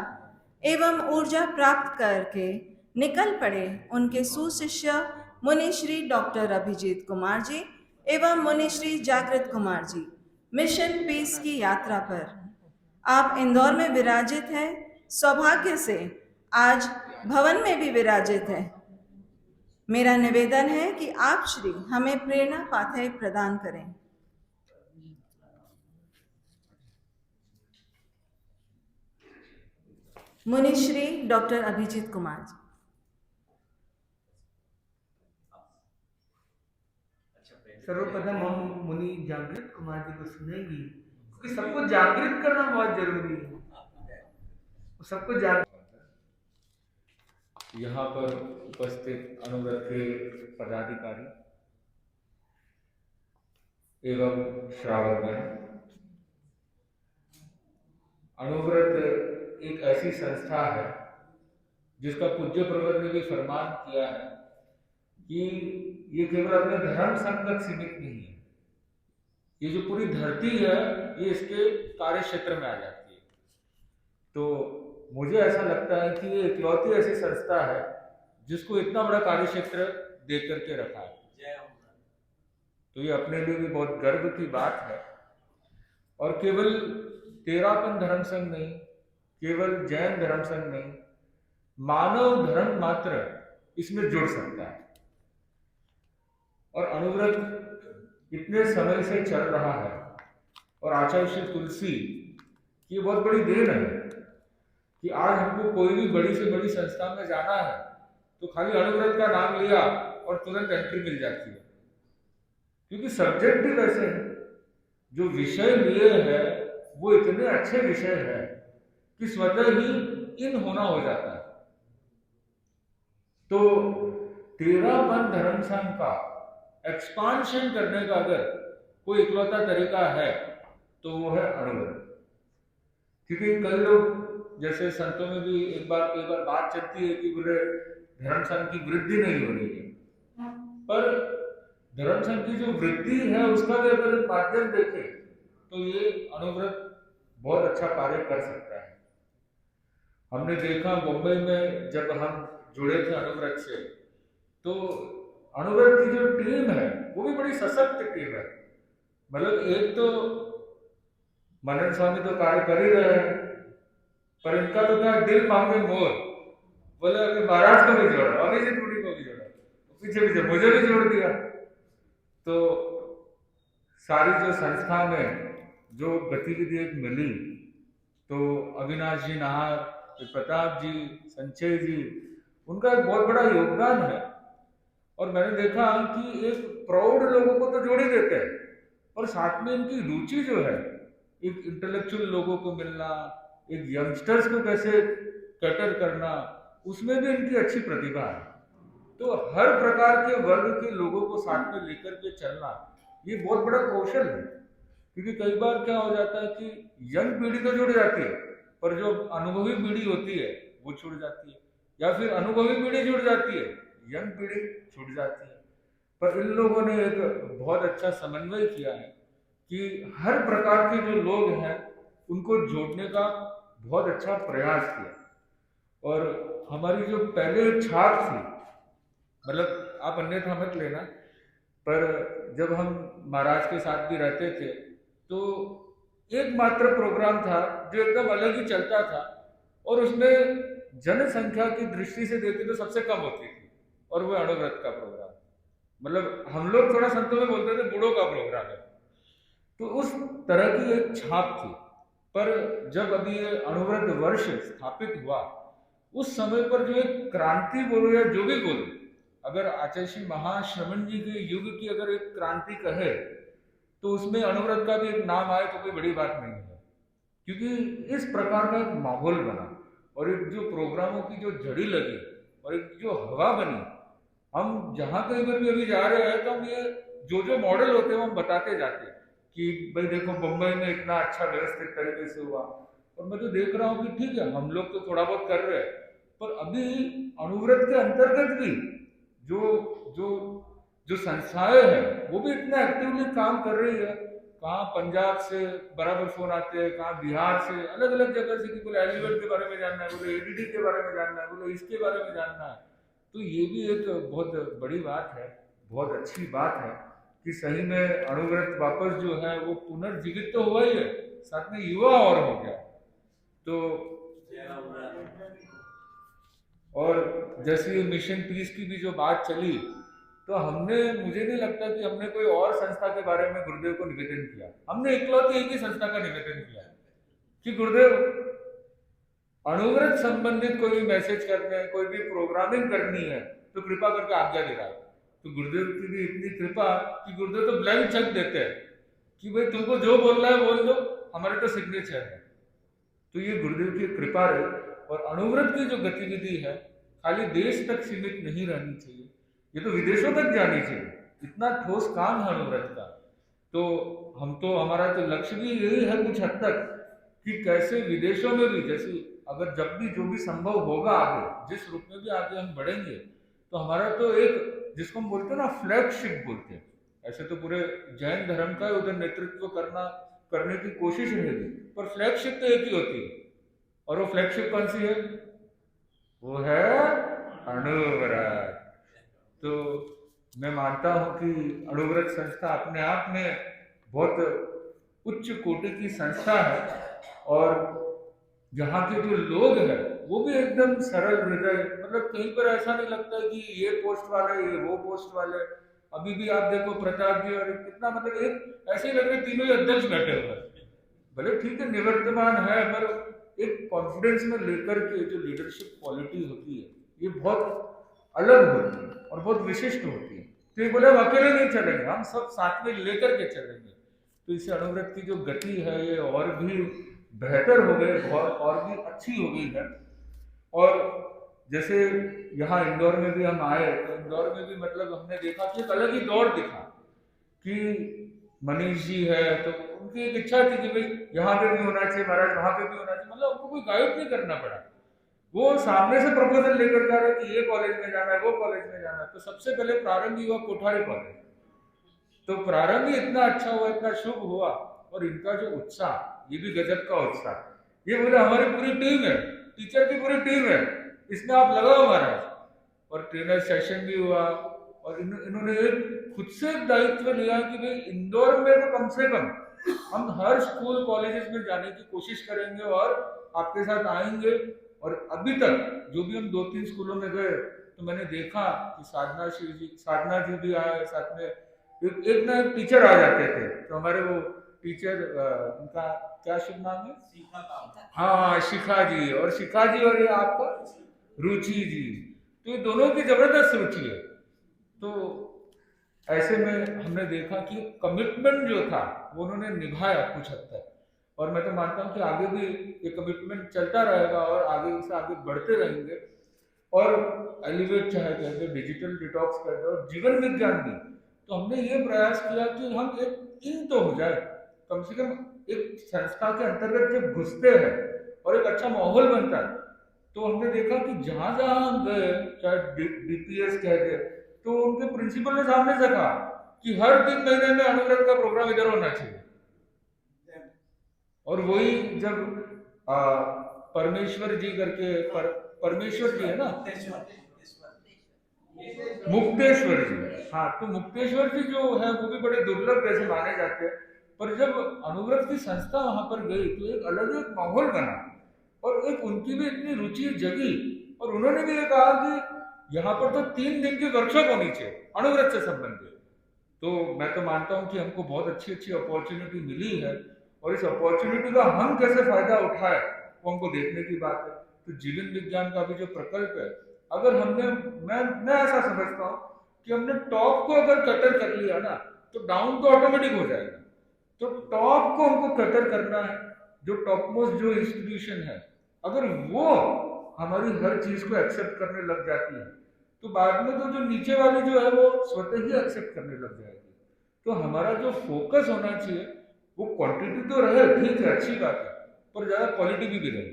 एवं ऊर्जा प्राप्त करके निकल पड़े उनके सुशिष्य मुनि श्री डॉक्टर अभिजीत कुमार जी एवं मुनि श्री जागृत कुमार जी मिशन पीस की यात्रा पर। आप इंदौर में विराजित हैं, सौभाग्य से आज भवन में भी विराजित है। मेरा निवेदन है कि आप श्री हमें प्रेरणा पाथेय प्रदान करें। मुनि श्री डॉक्टर अभिजीत कुमार जी। सर्वप्रथम हम मुनि जागृत कुमार जी को सुनेंगी, क्योंकि सबको जागृत करना बहुत जरूरी है। सबको जागृत यहाँ पर उपस्थित अनुव्रत के पदाधिकारी एवं श्रावकगण, अनुव्रत एक ऐसी संस्था है जिसका पूज्य प्रवर ने भी फरमान किया है कि ये केवल अपने धर्म संघ तक सीमित नहीं है। ये जो पूरी धरती है ये इसके कार्य क्षेत्र में आ जाती है। तो मुझे ऐसा लगता है कि ये इकलौती ऐसी संस्था है जिसको इतना बड़ा कार्य क्षेत्र दे करके रखा है। तो ये अपने लिए भी बहुत गर्व की बात है। और केवल तेरापन धर्म संघ नहीं, केवल जैन धर्म संघ नहीं, मानव धर्म मात्र इसमें जुड़ सकता है। और अनुव्रत इतने समय से चल रहा है और आचार्य श्री तुलसी की बहुत बड़ी देन है कि आज हमको कोई भी बड़ी से बड़ी संस्था में जाना है तो खाली अनुव्रत का नाम लिया और तुरंत एंट्री मिल जाती है, क्योंकि सब्जेक्ट भी वैसे हैं। जो विषय लिए है वो इतने अच्छे विषय है कि स्वतः ही इन होना हो जाता है। तो तेरापन धर्म संघ का एक्सपांशन करने का अगर कोई इकलौता तरीका है तो वो है अनुव्रत। क्योंकि कई लोग, जैसे संतों में भी एक बार बात चलती है कि बोले धर्म संघ की वृद्धि नहीं हो रही है, पर धर्म संघ की जो वृद्धि है उसका भी अगर माध्यम देखें तो ये अनुव्रत बहुत अच्छा कार्य कर सकता है। हमने देखा मुंबई में जब हम जुड़े थे अनुव्रत से, तो अनुव्रत की जो टीम है वो भी बड़ी सशक्त टीम है। मतलब एक तो मनन स्वामी तो कार्य कर ही रहे हैं, पर इनका तो क्या दिल मांगे मोर, बोले अभी महाराज को भी जोड़ा, अभिजीत मुनि को भी जोड़ा, पीछे पीछे मुझे भी जोड़ दिया। तो सारी जो संस्था में जो गतिविधि एक मिली, तो अविनाश जी नाहर, प्रताप जी, संचय जी, उनका एक बहुत बड़ा योगदान है। और मैंने देखा कि एक प्रौढ़ लोगों को तो जोड़ ही देते हैं, और साथ में इनकी रुचि जो है, एक इंटेलेक्चुअल लोगों को मिलना, एक यंगस्टर्स को कैसे कैटर करना, उसमें भी इनकी अच्छी प्रतिभा है। तो हर प्रकार के वर्ग के लोगों को साथ में लेकर के चलना ये बहुत बड़ा कौशल है। क्योंकि कई बार क्या हो जाता है कि यंग पीढ़ी तो जुड़ जाती है, पर जो अनुभवी पीढ़ी होती है वो छूट जाती है, या फिर अनुभवी पीढ़ी जुड़ जाती है, यंग पीढ़ी छूट जाती है। पर इन लोगों ने एक बहुत अच्छा समन्वय किया है कि हर प्रकार के जो लोग हैं उनको जोड़ने का बहुत अच्छा प्रयास किया। और हमारी जो पहले छाप थी, मतलब आप अन्यथा मत लेना, पर जब हम महाराज के साथ भी रहते थे तो एकमात्र प्रोग्राम था जो एकदम अलग ही चलता था, और उसमें जनसंख्या की दृष्टि से देखे तो सबसे कम होती थी और वो अणुव्रत का प्रोग्राम, मतलब हम लोग थोड़ा संतों में बोलते थे बूढ़ों का प्रोग्राम है, तो उस तरह की एक छाप थी। पर जब अभी ये अणुव्रत वर्ष स्थापित हुआ, उस समय पर जो एक क्रांति बोलो या जो भी बोलो, अगर आचार्य श्री महाश्रमण जी के युग की अगर एक क्रांति कहे तो उसमें अणुव्रत का भी एक नाम आए तो कोई बड़ी बात नहीं है, क्योंकि इस प्रकार का एक माहौल बना और एक जो प्रोग्रामों की जो झड़ी लगी और एक जो हवा बनी, हम जहाँ कहीं पर भी अभी जा रहे हैं तो हम ये जो मॉडल होते हैं वो हम बताते जाते हैं कि भाई देखो बम्बई में इतना अच्छा व्यवस्थित तरीके से हुआ। और मैं तो देख रहा हूँ कि ठीक है हम लोग तो थोड़ा बहुत कर रहे हैं, पर अभी अणुव्रत के अंतर्गत भी जो जो जो संस्थाएं हैं वो भी इतना एक्टिवली काम कर रही है। कहाँ पंजाब से बराबर फोन आते हैं, कहाँ बिहार से, अलग अलग जगह से कि बोले एलिवेट के बारे में जानना है, बोले एडीडी के बारे में जानना है, बोले इसके बारे में जानना है। तो ये भी एक बहुत बड़ी बात है, बहुत अच्छी बात है कि सही में अणुव्रत वापस जो है वो पुनर्जीवित तो हुआ ही है, साथ में युवा और हो गया। तो और जैसे ये मिशन पीस की भी जो बात चली, तो हमने, मुझे नहीं लगता कि हमने कोई और संस्था के बारे में गुरुदेव को निवेदन किया। हमने इकलौती एक ही संस्था का निवेदन किया कि गुरुदेव अणुव्रत संबंधित कोई भी मैसेज करते हैं, कोई भी प्रोग्रामिंग करनी है तो कृपा करके आज्ञा दे रहा है। तो गुरुदेव की भी इतनी कृपा कि गुरुदेव तो ब्लैंक चेक देते हैं कि भाई तुमको जो बोलना है बोल दो, हमारे तो सिग्नेचर है। तो ये गुरुदेव की कृपा रही। और अणुव्रत की जो गतिविधि है खाली देश तक सीमित नहीं रहनी चाहिए, ये तो विदेशों तक जानी चाहिए। इतना ठोस काम है अणुव्रत का। तो हम तो, हमारा तो लक्ष्य भी यही है कुछ हद तक कि कैसे विदेशों में भी, जैसे अगर जब भी जो भी संभव होगा आगे, जिस रूप में भी आगे हम बढ़ेंगे, तो हमारा तो एक, जिसको हम बोलते हैं ना फ्लैगशिप बोलते हैं, ऐसे तो पूरे जैन धर्म का उधर नेतृत्व करने की कोशिश रहेगी, पर फ्लैगशिप तो एक ही होती है। और वो फ्लैगशिप कौन सी है? वो है अणुव्रत। तो मैं मानता हूं कि अणुव्रत संस्था अपने आप में बहुत उच्च कोटि की संस्था है और यहाँ के जो लोग हैं वो भी एकदम सरल हृदय, मतलब कहीं पर ऐसा नहीं लगता कि ये पोस्ट वाले, ये वो पोस्ट वाले। अभी भी आप देखो प्रताप जी और कितना, मतलब एक ऐसे ही लग रहे तीनों ही अध्यक्ष बैठे हुए हैं। भले ठीक है निवर्तमान है, पर एक कॉन्फिडेंस में लेकर के जो लीडरशिप क्वालिटी होती है ये बहुत अलग होती है और बहुत विशिष्ट होती है। तो ये बोले हम अकेले नहीं चलेंगे, हम सब साथ में लेकर के चलेंगे। तो इस अणुव्रत की जो गति है ये और भी बेहतर हो गई, और भी अच्छी हो गई है। और जैसे यहाँ इंदौर में भी हम आए तो इंदौर में भी मतलब हमने देखा कि एक अलग ही दौड़ दिखा कि मनीष जी है तो उनकी एक इच्छा थी कि भाई यहाँ पे भी होना चाहिए महाराज, वहां पे भी होना चाहिए, मतलब उनको कोई गाइड नहीं करना पड़ा। वो सामने से प्रपोजल लेकर जा रहे कि ये कॉलेज में जाना है, वो कॉलेज में जाना है। तो सबसे पहले प्रारंभ हुआ कोठारी कॉलेज, तो प्रारंभ ही इतना अच्छा हुआ, इतना शुभ हुआ। और इनका जो उत्साह, ये भी गजब का उत्साह। ये बोले हमारी पूरी टीम है, टीचर की पूरी टीम है, इसमें आप लगाओ महाराज। और ट्रेनर सेशन भी हुआ और इन्होंने खुद से दायित्व लिया कि भाई इंदौर में तो कम से कम हम हर स्कूल कॉलेजेस में जाने की कोशिश करेंगे और आपके साथ आएंगे। और अभी तक जो भी हम 2-3 स्कूलों में गए तो मैंने देखा कि साधना जी भी आए, साथ में एक ना एक टीचर आ जाते थे। तो हमारे वो टीचर, उनका क्या शुभ नाम है? हाँ, शिखा जी। और शिखा जी और ये आपका रुचि जी, तो ये दोनों की जबरदस्त रुचि है। तो ऐसे में हमने देखा कि कमिटमेंट जो था वो उन्होंने निभाया कुछ हद तक। और मैं तो मानता हूँ कि आगे भी ये कमिटमेंट चलता रहेगा और आगे से आगे बढ़ते रहेंगे। और एलिवेट चाहे कहते, डिजिटल डिटॉक्स कहते और जीवन विज्ञान भी, तो हमने ये प्रयास किया कि हम एक टीम तो हो जाए, कम से कम एक संस्था के अंतर्गत जब घुसते हैं और एक अच्छा माहौल बनता है। तो हमने देखा कि जहां जहां हम गए, चाहे डीपीएस कहते, तो उनके प्रिंसिपल ने सामने से कहा कि हर 3 महीने में अणुव्रत का प्रोग्राम इधर होना चाहिए। और वही जब परमेश्वर जी करके, परमेश्वर जी है ना, मुक्तेश्वर जी, हाँ, तो मुक्तेश्वर जी जो है वो भी बड़े दुर्लभ जैसे माने जाते हैं। पर जब अणुव्रत की संस्था वहां पर गई तो एक अलग एक माहौल बना और एक उनकी भी इतनी रुचि जगी। और उन्होंने भी ये कहा कि यहाँ पर तो 3 दिन की वर्कशॉप होनी चाहिए अणुव्रत से संबंधित। तो मैं तो मानता हूँ कि हमको बहुत अच्छी अच्छी अपॉर्चुनिटी मिली है, और इस अपॉर्चुनिटी का हम कैसे फायदा उठाए वो हमको देखने की बात है। तो जीवन विज्ञान का भी जो प्रकल्प है, अगर हमने, मैं ऐसा समझता हूँ कि हमने टॉप को अगर कटर कर लिया ना, तो डाउन तो ऑटोमेटिक हो जाएगा। तो टॉप को हमको कटर करना है, जो टॉप मोस्ट जो इंस्टीट्यूशन है, अगर वो हमारी हर चीज को एक्सेप्ट करने लग जाती है, तो बाद में तो जो नीचे वाली जो है वो स्वतः ही एक्सेप्ट करने लग जाएगी। तो हमारा जो फोकस होना चाहिए वो क्वांटिटी तो रहे, ठीक है, अच्छी बात है, पर ज्यादा क्वालिटी भी रहे,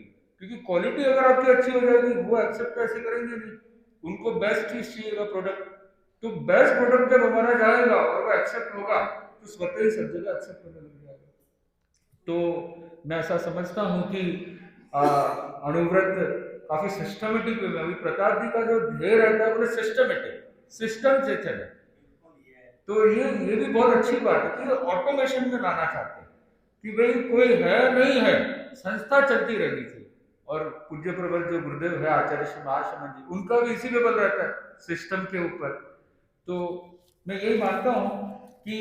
क्योंकि क्वालिटी अगर आपकी अच्छी हो जाएगी वो एक्सेप्ट ऐसे करेंगे नहीं, उनको बेस्ट चीज चाहिएगा प्रोडक्ट। तो बेस्ट प्रोडक्ट जब हमारा जाएगा और वो एक्सेप्ट होगा तो स्वतः ही सब जगह एक्सेप्ट होने लग जाएगा। तो मैं ऐसा समझता हूँ कि अणुव्रत काफी सिस्टमेटिक वे में, अभी प्रताप जी का जो ध्येय रहता है वो सिस्टमेटिक सिस्टम से चले, तो ये भी बहुत अच्छी बात है कि ऑटोमेशन में लाना चाहते हैं कि भाई कोई है नहीं है, संस्था चलती रहनी चाहिए। और पूज्य प्रवर जो गुरुदेव है आचार्य श्री महाशमन जी, उनका भी इसी लेवल रहता है सिस्टम के ऊपर। तो मैं यही मानता हूँ कि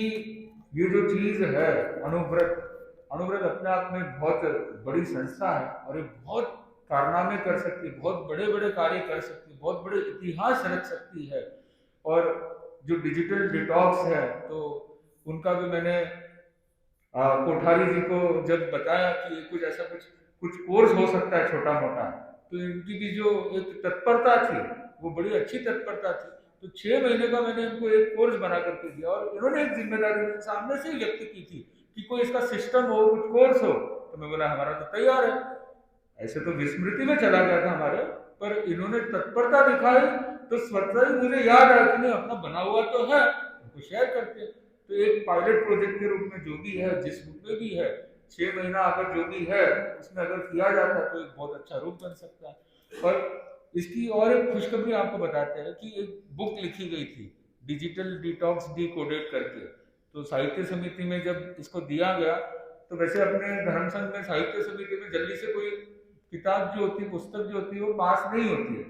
ये जो चीज है अणुव्रत अपने आप में बहुत बड़ी संस्था है, और ये बहुत कारनामे कर सकती है, बहुत बड़े बड़े कार्य कर सकती है, बहुत बड़े इतिहास रच सकती है। और जो डिजिटल डिटॉक्स है, तो उनका भी मैंने कोठारी जी को जब बताया कि कुछ ऐसा कुछ कोर्स हो सकता है छोटा मोटा, तो इनकी भी जो एक तत्परता थी वो बड़ी अच्छी तत्परता थी। तो 6 महीने का मैंने इनको एक कोर्स बना करके दिया, और इन्होंने एक जिम्मेदारी सामने से ही व्यक्त की थी कि कोई इसका सिस्टम हो, कुछ कोर्स हो। तो मैं बोला हमारा तो तैयार है। ऐसे तो विस्मृति में चला गया था हमारे, पर इन्होंने तत्परता दिखाई तो स्वतः ही मुझे याद आया कि नहीं अपना बना हुआ तो है, उनको शेयर करते। तो एक पायलट प्रोजेक्ट के रूप में जो भी है, जिस रूप में भी है, 6 महीना अगर जो भी है उसमें अगर किया जाता है तो एक बहुत अच्छा रूप बन सकता है। और इसकी और एक खुशखबरी आपको बताते हैं कि एक बुक लिखी गई थी डिजिटल डिटॉक्स डिकोडेड करके। तो साहित्य समिति में जब इसको दिया गया, तो वैसे अपने धर्म संघ में साहित्य समिति में जल्दी से कोई किताब जो होती है, पुस्तक जो होती है वो पास नहीं होती है,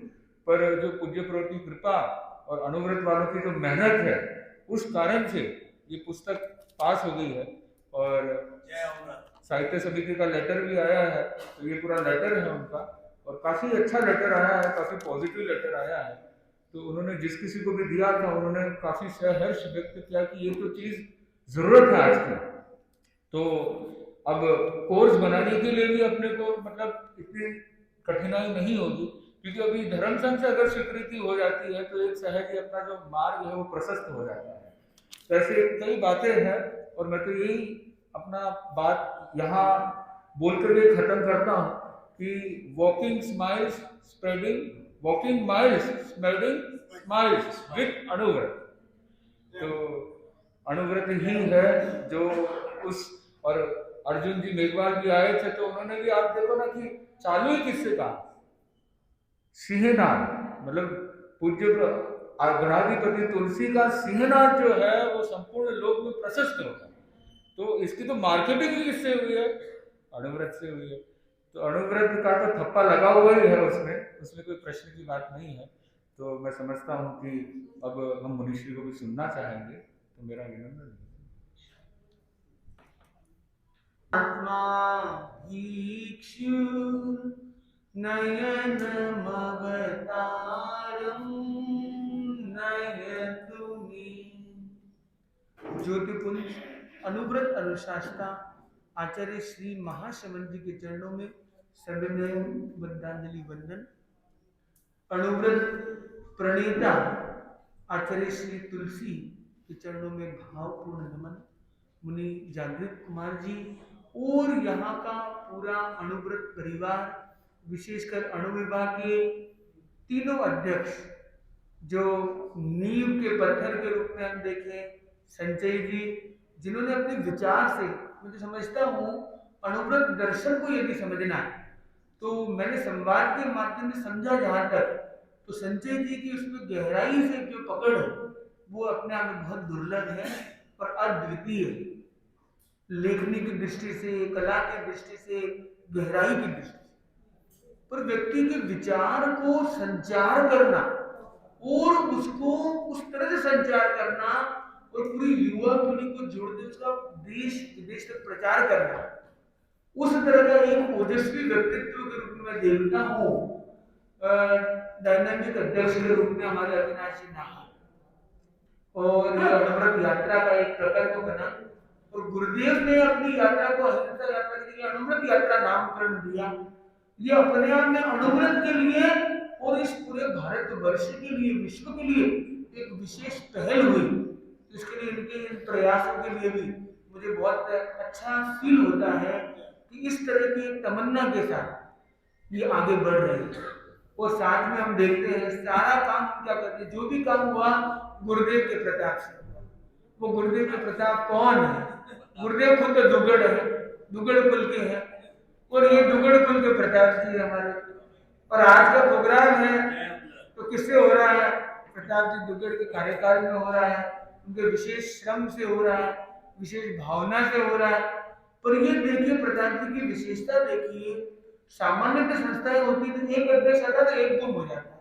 पर जो पूज्य प्रभु की कृपा और अणुव्रत वालों की जो मेहनत है उस कारण से ये पुस्तक पास हो गई है। और साहित्य समिति का लेटर भी आया है, तो ये पूरा लेटर है उनका, और काफी अच्छा लेटर आया है, काफी पॉजिटिव लेटर आया है। तो उन्होंने जिस किसी को भी दिया था उन्होंने काफी सहर्ष व्यक्त किया कि ये तो चीज जरूरत है आज की। तो अब कोर्स बनाने के लिए भी अपने को मतलब इतनी कठिनाई नहीं होगी, क्योंकि अभी धर्म संघ से अगर स्वीकृति हो जाती है तो एक सहज ही अपना जो मार्ग है वो प्रशस्त हो जाता है। तो ऐसे कई बातें हैं, और मैं तो यही अपना बात यहाँ बोलकर के खत्म करता हूँ कि walking miles spreading smiles with Anuvrat. तो अणुव्रत ही है जो उस, और अर्जुन जी मेघवाल भी आए थे तो उन्होंने भी, आप देखो ना कि चालू ही किससे कहा, सिंहनाद, मतलब पूज्य गणाधिपति तुलसी का सिंहनाद जो है वो संपूर्ण लोक में प्रशस्त होगा। तो इसकी तो मार्केटिंग भी किससे हुई है, अणुव्रत से हुई है। तो अणुव्रत का तो थप्पा लगा हुआ ही है उसमें कोई प्रश्न की बात नहीं है। तो मैं समझता हूँ कि अब हम मुनिश्री को भी सुनना चाहेंगे, तो मेरा विनम्र आत्मा नयन मवतारम नयतु मे। ज्योतिपुंज अणुव्रत अनुशासता आचार्य श्री महाशमन जी के चरणों में सविनय बद्धांजलि वंदन। अणुव्रत प्रणेता आचार्य श्री तुलसी के चरणों में भावपूर्ण नमन। मुनि जागृत कुमार जी और यहाँ का पूरा अणुव्रत परिवार, विशेषकर अणु विभाग के तीनों अध्यक्ष, जो नींव के पत्थर के रूप में हम देखें, संजय जी, जिन्होंने अपने विचार से, मैं तो समझता हूँ अणुव्रत दर्शन को यदि समझना है तो मैंने संवाद के माध्यम से समझा जहाँ तक, तो संजय जी की उसमें गहराई से जो पकड़ है वो अपने आप में बहुत दुर्लभ है और अद्वितीय है। लेखनी की दृष्टि से, कला की दृष्टि से, गहराई की दृष्टि से, पर व्यक्ति के विचार को संचार करना और उसको उस तरह से संचार करना और पूरी युवा पीढ़ी को जोड़ते उसका देश विदेश तक प्रचार करना, उस तरह का एक ओजस्वी व्यक्तित्व के रूप में देखता हूँ डायनामिक अध्यक्ष के रूप में हमारे अविनाश जी नाम और अनवरत यात्रा का एक प्रकल्प बना और गुरुदेव ने अपनी यात्रा को अहिंसा यात्रा के लिए अनवरत यात्रा नामकरण दिया। ये अपने आप में अनवरत के लिए और इस पूरे भारतवर्ष के लिए, विश्व के लिए एक विशेष पहल हुई। इसके लिए इनके इन प्रयासों के लिए भी मुझे बहुत अच्छा फील होता है कि इस तरह की एक तमन्ना के साथ ये आगे बढ़ रहे हैं। और साथ में हम देखते हैं सारा काम हम क्या करते हैं, जो भी काम हुआ गुरुदेव के प्रताप से। वो गुरुदेव के प्रताप कौन है? गुरुदेव खुद तो दुगड़ है, दुगड़ कुल के हैं और ये दुगड़ कुल के प्रताप जी हमारे। और आज का प्रोग्राम है तो किससे हो रहा है? प्रताप जी दुगड़ के कार्यकाल में हो रहा है, उनके विशेष श्रम से हो रहा है, विशेष भावना से हो रहा है। पर ये देखिए प्रताप जी की विशेषता देखिए, सामान्य संस्थाएं होती थी एक अध्यक्ष आता तो एक गुम हो जाता,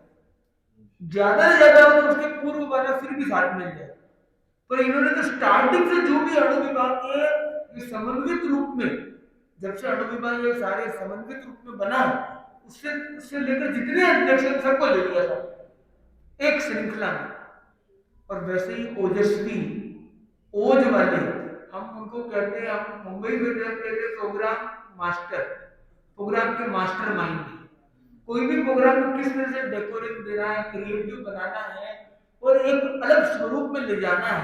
ज्यादा से ज्यादा हो तो उसके पूर्व वाला फिर भी साथ मिल जाए। पर इन्होंने तो स्टार्टिंग से जो भी अणु विभाग के समन्वित रूप में, जब से अणु विभाग ये सारे समन्वित रूप में बना उससे उससे लेकर जितने अध्यक्ष सबको ले लिया था एक श्रृंखला में। और वैसे ही ओजस्वी ओज वाले हम उनको कहते हैं, हम मुंबई में कहते हैं प्रोग्राम मास्टर, प्रोग्राम के मास्टर माइंड। कोई भी प्रोग्राम को किस तरह से डेकोरेट देना है, क्रिएटिव बनाना है और एक अलग स्वरूप में ले जाना है,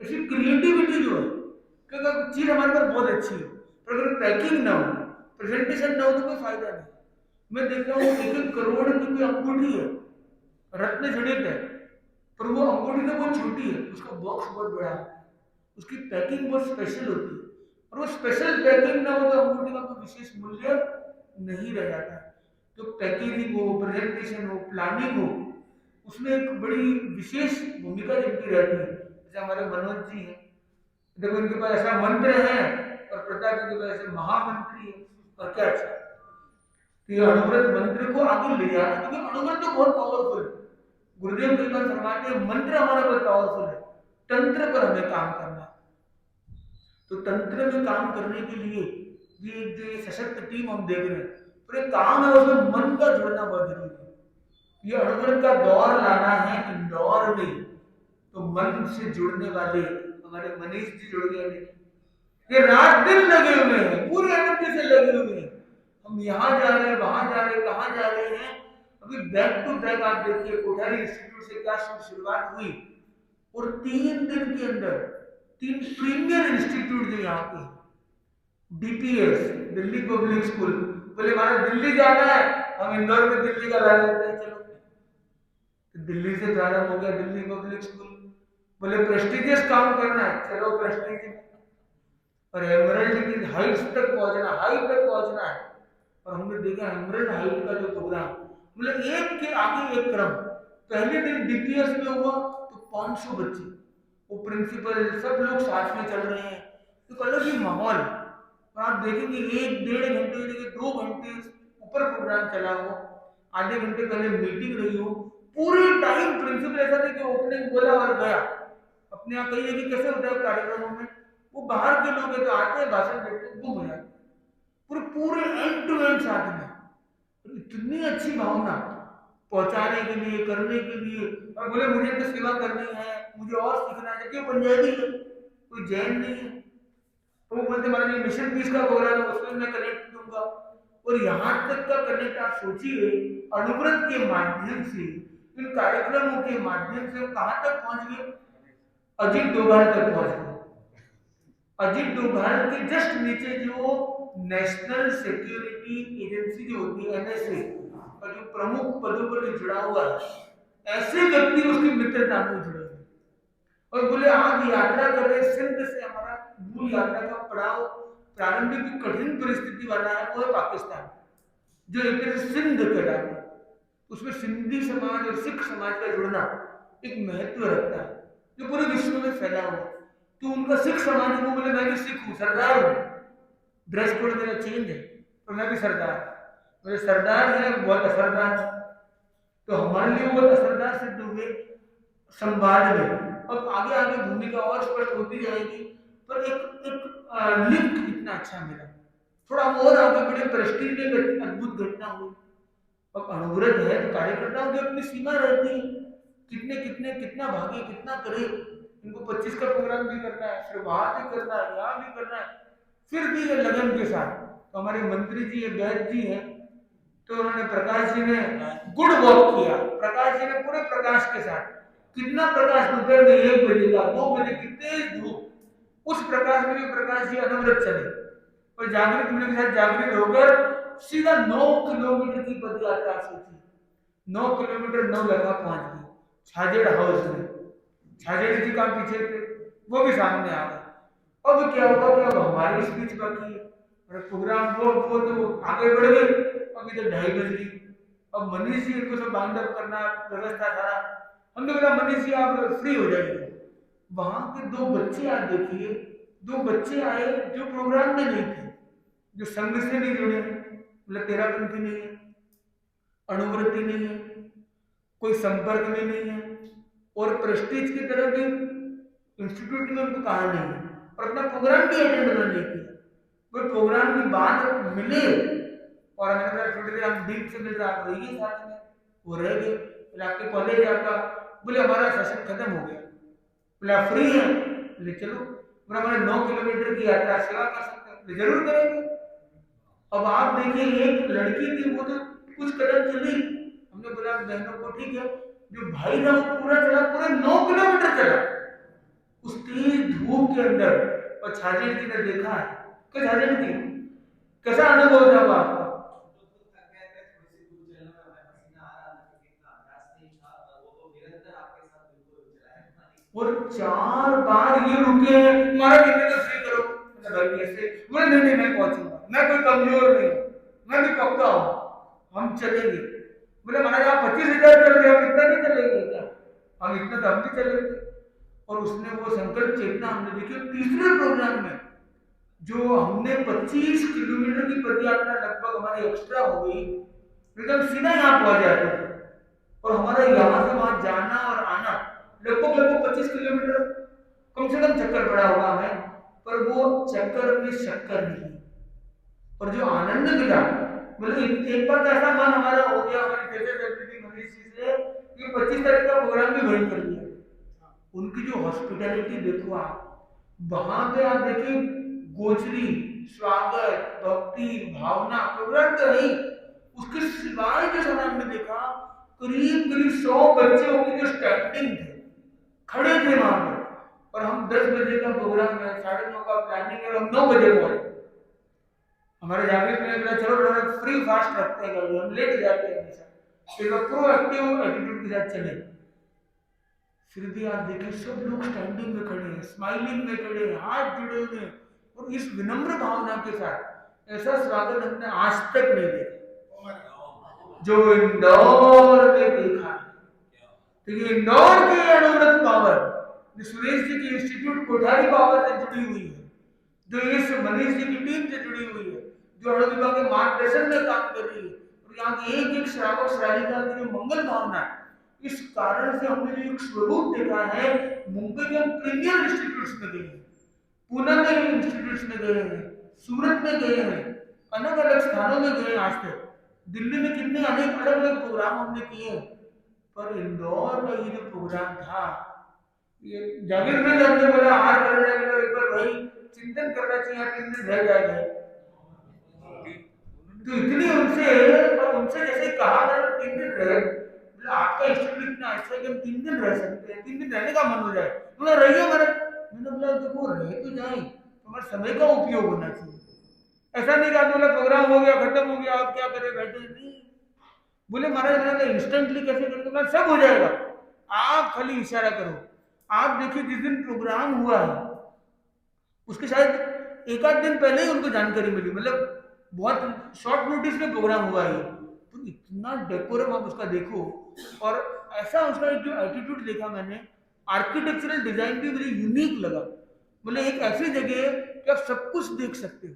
ऐसी क्रिएटिविटी जो है, क्योंकि चीज हमारे पास बहुत अच्छी है पर अगर पैकिंग ना हो, प्रेजेंटेशन ना हो तो कोई फायदा नहीं। मैं देख रहा हूँ 1-1 करोड़ की कोई अंगूठी है, रत्न जड़ित है, पर वो अंगूठी तो बहुत छोटी है, उसका बॉक्स बहुत बड़ा है, उसकी पैकिंग बहुत स्पेशल होती है। और वो स्पेशल पैकिंग ना हो तो अंगूठी का कोई विशेष मूल्य नहीं रह जाता है। तो पैकेजिंग हो, प्रेजेंटेशन हो, प्लानिंग हो, उसमें एक बड़ी विशेष भूमिका जिनकी रहती है। जैसे हमारे मनोज जी हैं, देखो इनके पास ऐसा मंत्र है और प्रताप जी के पास ऐसे महामंत्री है। और क्या अच्छा तो ये अणुव्रत मंत्र को आगे ले जाना, क्योंकि अणुव्रत तो बहुत पावरफुल है। गुरुदेव कई बार फरमाते हैं मंत्र हमारा बहुत पावरफुल है, तंत्र पर हमें काम करना है। तो तंत्र में काम करने के लिए ये जो सशक्त टीम हम देख रहे हैं, पर एक काम है उसमें मन का जुड़ना बहुत जरूरी है। ये अणुव्रत का दौर लाना है इंदौर में, तो मन से जुड़ने वाले हमारे मनीष जी जुड़ गए हैं। ये रात दिन लगे हुए हैं, पूरी एनर्जी से लगे हुए हैं। हम यहाँ जा रहे हैं, वहां जा रहे हैं, कहाँ जा रहे हैं। अभी बैक टू बैक आप देखिए कोठारी इंस्टीट्यूट से क्या शुरुआत हुई और 3 दिन के अंदर 3 प्रीमियर इंस्टीट्यूट जो यहाँ के DPS दिल्ली पब्लिक स्कूल, बोले हमारा दिल्ली जाना है, हम इंदौर में दिल्ली का ला लेते हैं, चलो। तो दिल्ली से प्रारंभ हो गया दिल्ली पब्लिक स्कूल। बोले प्रेस्टिजियस काम करना है, चलो प्रेस्टिजियस। और एमरल्ड की हाइट्स तक पहुंचना, हाइट तक पहुंचना है। और हमने देखा एमरल्ड हाइट का जो प्रोग्राम, मतलब एक के आगे एक क्रम। पहले दिन DPS में हुआ तो 500 बच्चे, वो प्रिंसिपल सब लोग साथ में चल रहे हैं, तो अलग ही माहौल। और आप देखेंगे 1-1.5 घंटे 2 घंटे ऊपर प्रोग्राम चला हो, आधे घंटे पहले मीटिंग रही हो, पूरे टाइम प्रिंसिपल ऐसा नहीं कि ओपनिंग बोला और गया। अपने यहाँ कही है कि कैसे होता है कार्यक्रमों में, वो बाहर के लोग हैं तो आते हैं भाषण देते हैं, गुम हो जाते, पूरे एंड टू एंड साथ में। इतनी अच्छी भावना पहुंचाने के लिए, करने के लिए। और बोले मुझे तो सेवा करनी है, मुझे और सीखना है, क्यों पंजाबी है, कोई जैन नहीं है। तो वो बोलते हमारा मिशन पीस का प्रोग्राम है, उसमें मैं कनेक्ट दूंगा। और यहाँ तक का कनेक्ट आप सोचिए, अणुव्रत के माध्यम से, इन कार्यक्रमों के माध्यम से कहाँ तक पहुंच गए? अजीत डोभाल तक पहुंच गए। अजीत डोभाल के जस्ट नीचे जो नेशनल सिक्योरिटी एजेंसी जो होती है NSA, और जो प्रमुख पदों पर जो जुड़ा हुआ है, ऐसे व्यक्ति उसकी मित्रता में जुड़े हुए। और बोले आज यात्रा कर रहे सिंध से, हमारा मूल यात्रा का पड़ाव प्रारंभिक जो कठिन परिस्थिति वाला है वो है पाकिस्तान, जो एक तरह से सिंध कहलाता है। उसमें सिंधी समाज और सिख समाज का जुड़ना एक महत्व रखता है जो पूरे विश्व में फैला हुआ। तो उनका सिख समाज, वो बोले मैं भी सिख हूँ, सरदार हूँ, ड्रेस कोड मेरा चेंज है, तो मैं भी सरदार, मेरे सरदार है बहुत असरदार। तो हमारे लिए वो असरदार सिद्ध हुए संवाद में। अब आगे आगे भूमिका और स्पष्ट होती जाएगी, पर एक लिंक इतना अच्छा मिला। थोड़ा और आगे बढ़े, प्रेस्टीज में एक अद्भुत घटना हुई। अब अणुव्रत है तो कार्यकर्ताओं की अपनी सीमा रहती है, कितना भागे, कितना करे। इनको 25 का प्रोग्राम भी करना है, फिर वहां भी करना है, यहाँ भी करना है, फिर भी ये लगन के साथ। तो हमारे मंत्री जी ये वैद्य जी हैं, तो उन्होंने प्रकाश जी ने गुड वर्क किया। प्रकाश जी ने पूरे प्रकाश के साथ, कितना प्रकाश, दोपहर में 1 बजे का, 2 बजे की तेज धूप, उस प्रकाश में भी प्रकाश जी अनवरत चले और जागृत होने के साथ जागृत होकर सीधा 9 किलोमीटर की पद यात्रा से थी। 9 किलोमीटर 9 लखा पहुंच गई छाजेड़ हाउस में। छाजेड़ जी काम पीछे थे, वो भी सामने आ गए। अब क्या होगा कि अब हमारी स्पीच बाकी है और प्रोग्राम वो तो आगे बढ़ गए। अभी तो 2:30 बज गई। अब मनीष जी इनको सब बाउंड अप करना, व्यवस्था सारा, हमने बोला मनीष जी आप फ्री हो जाइए। वहां के 2 बच्चे आप देखिए, 2 बच्चे आए जो प्रोग्राम में नहीं थे, जो संघ से नहीं जुड़े, मतलब तेरापंथी नहीं है, अणुव्रती नहीं है, कोई संपर्क में नहीं है, और प्रेस्टीज की तरह भी इंस्टीट्यूट में उनको कहा नहीं है, और अपना प्रोग्राम भी अटेंड नहीं किया। वो प्रोग्राम की बात मिले और मैंने कहा छोटे देर हम डीप से मिल आप रहिए साथ में, वो रह गए। बोले आपके कॉलेज आपका, बोले हमारा सेशन खत्म हो गया। बोले आप फ्री हैं? बोले चलो। बोले हमारे 9 किलोमीटर की यात्रा सेवा कर सकते हैं? बोले जरूर करेंगे। अब आप देखिए एक लड़की थी, वो तो कुछ कदम चली, हमने बोला बहनों को ठीक है, जो भाई था वो पूरा चला, पूरे 9 किलोमीटर चला उस तेज धूप के अंदर। और छाजेड़ जी ने देखा है कि छाजेड़ जी कैसा अनुभव था वो आपका? और 4 बार ये रुके हैं, महाराज इतने तो फ्री करो। भाई कैसे? बोले नहीं मैं पहुंचूंगा, मैं कोई कमजोर नहीं, मैं भी पक्का हूं, हम चलेंगे। बोले महाराज आप 25,000 चल रहे हो, हम इतना नहीं चलेंगे क्या? हम इतना तो हम भी चलेंगे। और उसने वो संकल्प चेतना हमने देखी। तीसरे प्रोग्राम में जो हमने 25 किलोमीटर की पदयात्रा लगभग हमारी एक्स्ट्रा हो गई, एकदम सीधा यहाँ पहुंच जाते थे। और हमारा यहाँ से वहां जाना और आना लगभग 25 किलोमीटर कम से कम चक्कर पड़ा होगा हमें, पर वो चक्कर में शक्कर नहीं। और जो आनंद मिला, मतलब एक बार ऐसा मन हमारा हो गया हमारी जैसे सेक्रेटरी मनीष जी से कि 25 तारीख का प्रोग्राम भी वहीं कर लिया। उनकी जो हॉस्पिटैलिटी देखो आप, वहां पे आप देखिए गोचरी, स्वागत, भक्ति, भावना, प्रोग्राम तो नहीं, उसके सिवाय जो सर हमने देखा करीब 100 बच्चे होंगे जो स्टैंडिंग थे, खड़े थे वहां पर। और हम 10 बजे का प्रोग्राम है, 9:30 का प्लानिंग है, और हम 9 बजे पहुंचे। हमारे जागृत में बोला चलो थोड़ा फ्री फास्ट रखते हैं, कभी हम लेट जाते हैं हमेशा, तो प्रोएक्टिव एटीट्यूड के साथ चले। फिर भी आप देखिए सब लोग स्टैंडिंग में खड़े हैं, स्माइलिंग में खड़े हैं, हाथ जुड़े हुए हैं, और इस विनम्र भावना के साथ ऐसा स्वागत हमने आज तक नहीं देखा जो इंदौर में देखा है। तो ये इंदौर की अणुव्रत पावर जो सुरेश जी की इंस्टीट्यूट कोठारी पावर से जुड़ी हुई है, जो इस मनीष जी की टीम से जुड़ी हुई है, जो अणु विभाग के मार्गदर्शन में काम कर रही है, और यहाँ की एक श्रावक श्राविका की जो मंगल भावना है, इस कारण से हमने जो एक स्वरूप देखा है। मुंबई के हम प्रीमियर इंस्टीट्यूट्स में गए हैं, पुणे में इंस्टीट्यूट्स में गए हैं, सूरत में गए हैं, अलग अलग स्थानों में गए। आज तक दिल्ली में कितने अनेक अलग अलग प्रोग्राम हमने किए, पर इंदौर का ये जो प्रोग्राम था, ये जागृत में हमने बोला हार करने का एक बार वही चिंतन करना चाहिए, 3 दिन रह जाएगा। तो इतनी उनसे जैसे कहा था 3 दिन रहे, आपका इंस्टीट्यूट इतना अच्छा है कि हम 3 दिन रह सकते हैं, 3 दिन रहने का मन हो जाए, बोला रहिए हमारे। मैंने बोला देखो रह तो जाए, हमारे समय का उपयोग होना चाहिए। ऐसा नहीं कहा बोला प्रोग्राम हो गया खत्म हो गया आप क्या करें बैठे, नहीं। बोले महाराज इंस्टेंटली कैसे करेंगे? सब हो जाएगा, आप खाली इशारा करो। आप देखिए जिस दिन प्रोग्राम हुआ है उसके शायद 1 आध दिन पहले ही उनको जानकारी मिली, मतलब बहुत शॉर्ट नोटिस में प्रोग्राम हुआ है, तो इतना डेकोरम आप उसका देखो। और ऐसा उसका जो एटीट्यूड देखा मैंने, आर्किटेक्चरल डिजाइन भी मुझे यूनिक लगा। मतलब एक ऐसी जगह कि आप सब कुछ देख सकते हो,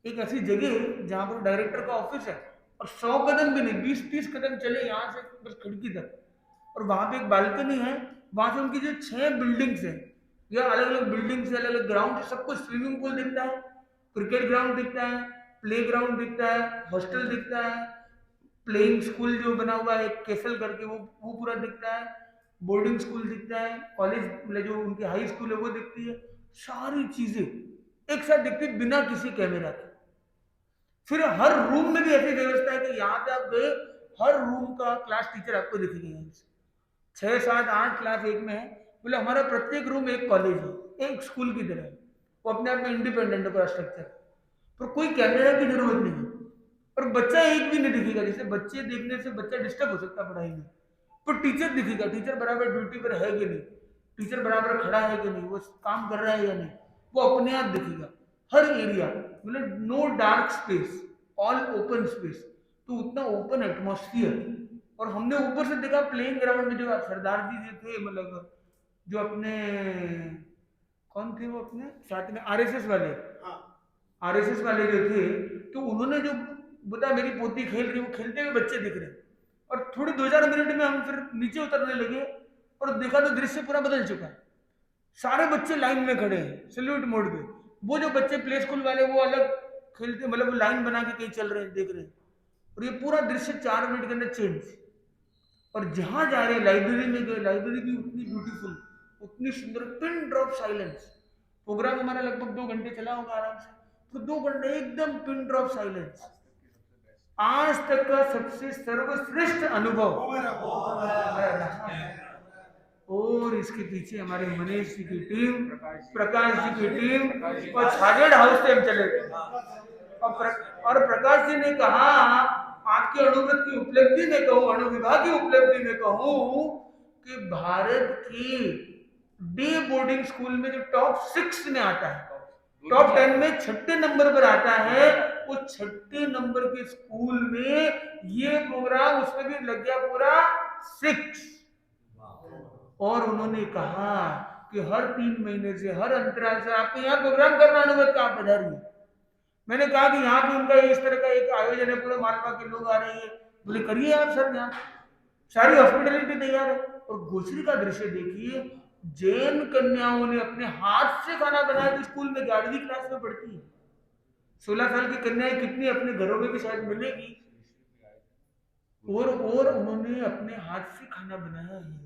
एक ऐसी जगह जहाँ पर डायरेक्टर का ऑफिस है और 100 कदम भी नहीं, 20-30 कदम चले यहाँ से बस खिड़की तक, और वहां पे एक बालकनी है, वहां से उनकी जो 6 बिल्डिंग्स है या अलग अलग बिल्डिंग्स है, अलग अलग ग्राउंड है, सब कुछ स्विमिंग पूल दिखता है, क्रिकेट ग्राउंड दिखता है, प्ले ग्राउंड दिखता है, हॉस्टल दिखता है, प्लेइंग स्कूल जो बना हुआ है केसल करके वो पूरा दिखता है, बोर्डिंग स्कूल दिखता है, कॉलेज मतलब जो उनकी हाई स्कूल है वो दिखती है, सारी चीजें एक साथ दिखती है बिना किसी कैमरा के। फिर हर रूम में भी ऐसी व्यवस्था है कि यहाँ पे आप गए, हर रूम का क्लास टीचर आपको दिखेगी। यहाँ से 6, 7, 8 क्लास एक में है, बोले हमारा प्रत्येक रूम एक कॉलेज है, एक स्कूल की तरह है, वो अपने आप में इंडिपेंडेंट है पूरा स्ट्रक्चर, पर कोई कैमरा की जरूरत नहीं है, और बच्चा एक भी नहीं दिखेगा। जैसे बच्चे देखने से बच्चा डिस्टर्ब हो सकता है पढ़ाई में, पर टीचर दिखेगा, टीचर बराबर ड्यूटी पर है कि नहीं, टीचर बराबर खड़ा है कि नहीं, वो काम कर रहा है या नहीं, वो अपने आप दिखेगा। हर एरिया मतलब no dark space, all open space, तो उतना ओपन एटमॉस्फियर। और हमने ऊपर से देखा प्लेइंग ग्राउंड में जो सरदार जी जो थे, मतलब जो अपने कौन थे वो अपने साथ में आरएसएस वाले, आरएसएस वाले जो थे, तो उन्होंने जो बता मेरी पोती खेल रही, वो खेलते हुए बच्चे दिख रहे, और थोड़ी 2-4 मिनट में हम फिर नीचे उतरने लगे और देखा तो दृश्य पूरा बदल चुका है। सारे बच्चे लाइन में खड़े हैं सैल्यूट मोड पे, वो जो बच्चे प्ले स्कूल वाले वो अलग खेलते, मतलब वो लाइन बना के कहीं चल रहे हैं, देख रहे हैं, और ये पूरा दृश्य 4 मिनट के अंदर चेंज। और जहां जा रहे हैं लाइब्रेरी में गए, लाइब्रेरी भी उतनी ब्यूटीफुल, उतनी सुंदर, पिन ड्रॉप साइलेंस। प्रोग्राम हमारा लगभग 2 घंटे चला होगा आराम से, तो 2 घंटे एकदम पिन ड्रॉप साइलेंस, आज तक का सबसे सर्वश्रेष्ठ अनुभव। और इसके पीछे हमारे मनीष जी की टीम, प्रकाश जी की टीम, और छाजेड हाउस से हम चले गए, और प्रकाश जी ने कहा आपके अणुव्रत की उपलब्धि में कहूं, अणुविभाग की उपलब्धि में कहूं कि भारत की डे बोर्डिंग स्कूल में जो टॉप 6 में आता है, टॉप 10 में 6ठे नंबर पर आता है, वो 6ठे नंबर के स्कूल में ये प्रोग्राम, उसमें भी लग गया पूरा 6। और उन्होंने कहा कि हर 3 महीने से, हर अंतराल से आपको यहाँ प्रोग्राम करना अनुभव का, आप पधारिए। मैंने कहा कि यहाँ भी उनका इस तरह का एक आयोजन है, पूरे मालवा के लोग आ रहे हैं, बोले करिए आप सर, यहाँ सारी हॉस्पिटलिटी तैयार है। और गोचरी का दृश्य देखिए, जैन कन्याओं ने अपने हाथ से खाना बनाया, जो स्कूल में 11वीं क्लास में पढ़ती है, 16 साल की कन्याएं कितनी अपने घरों में भी शायद मिलेगी, और उन्होंने अपने हाथ से खाना बनाया है,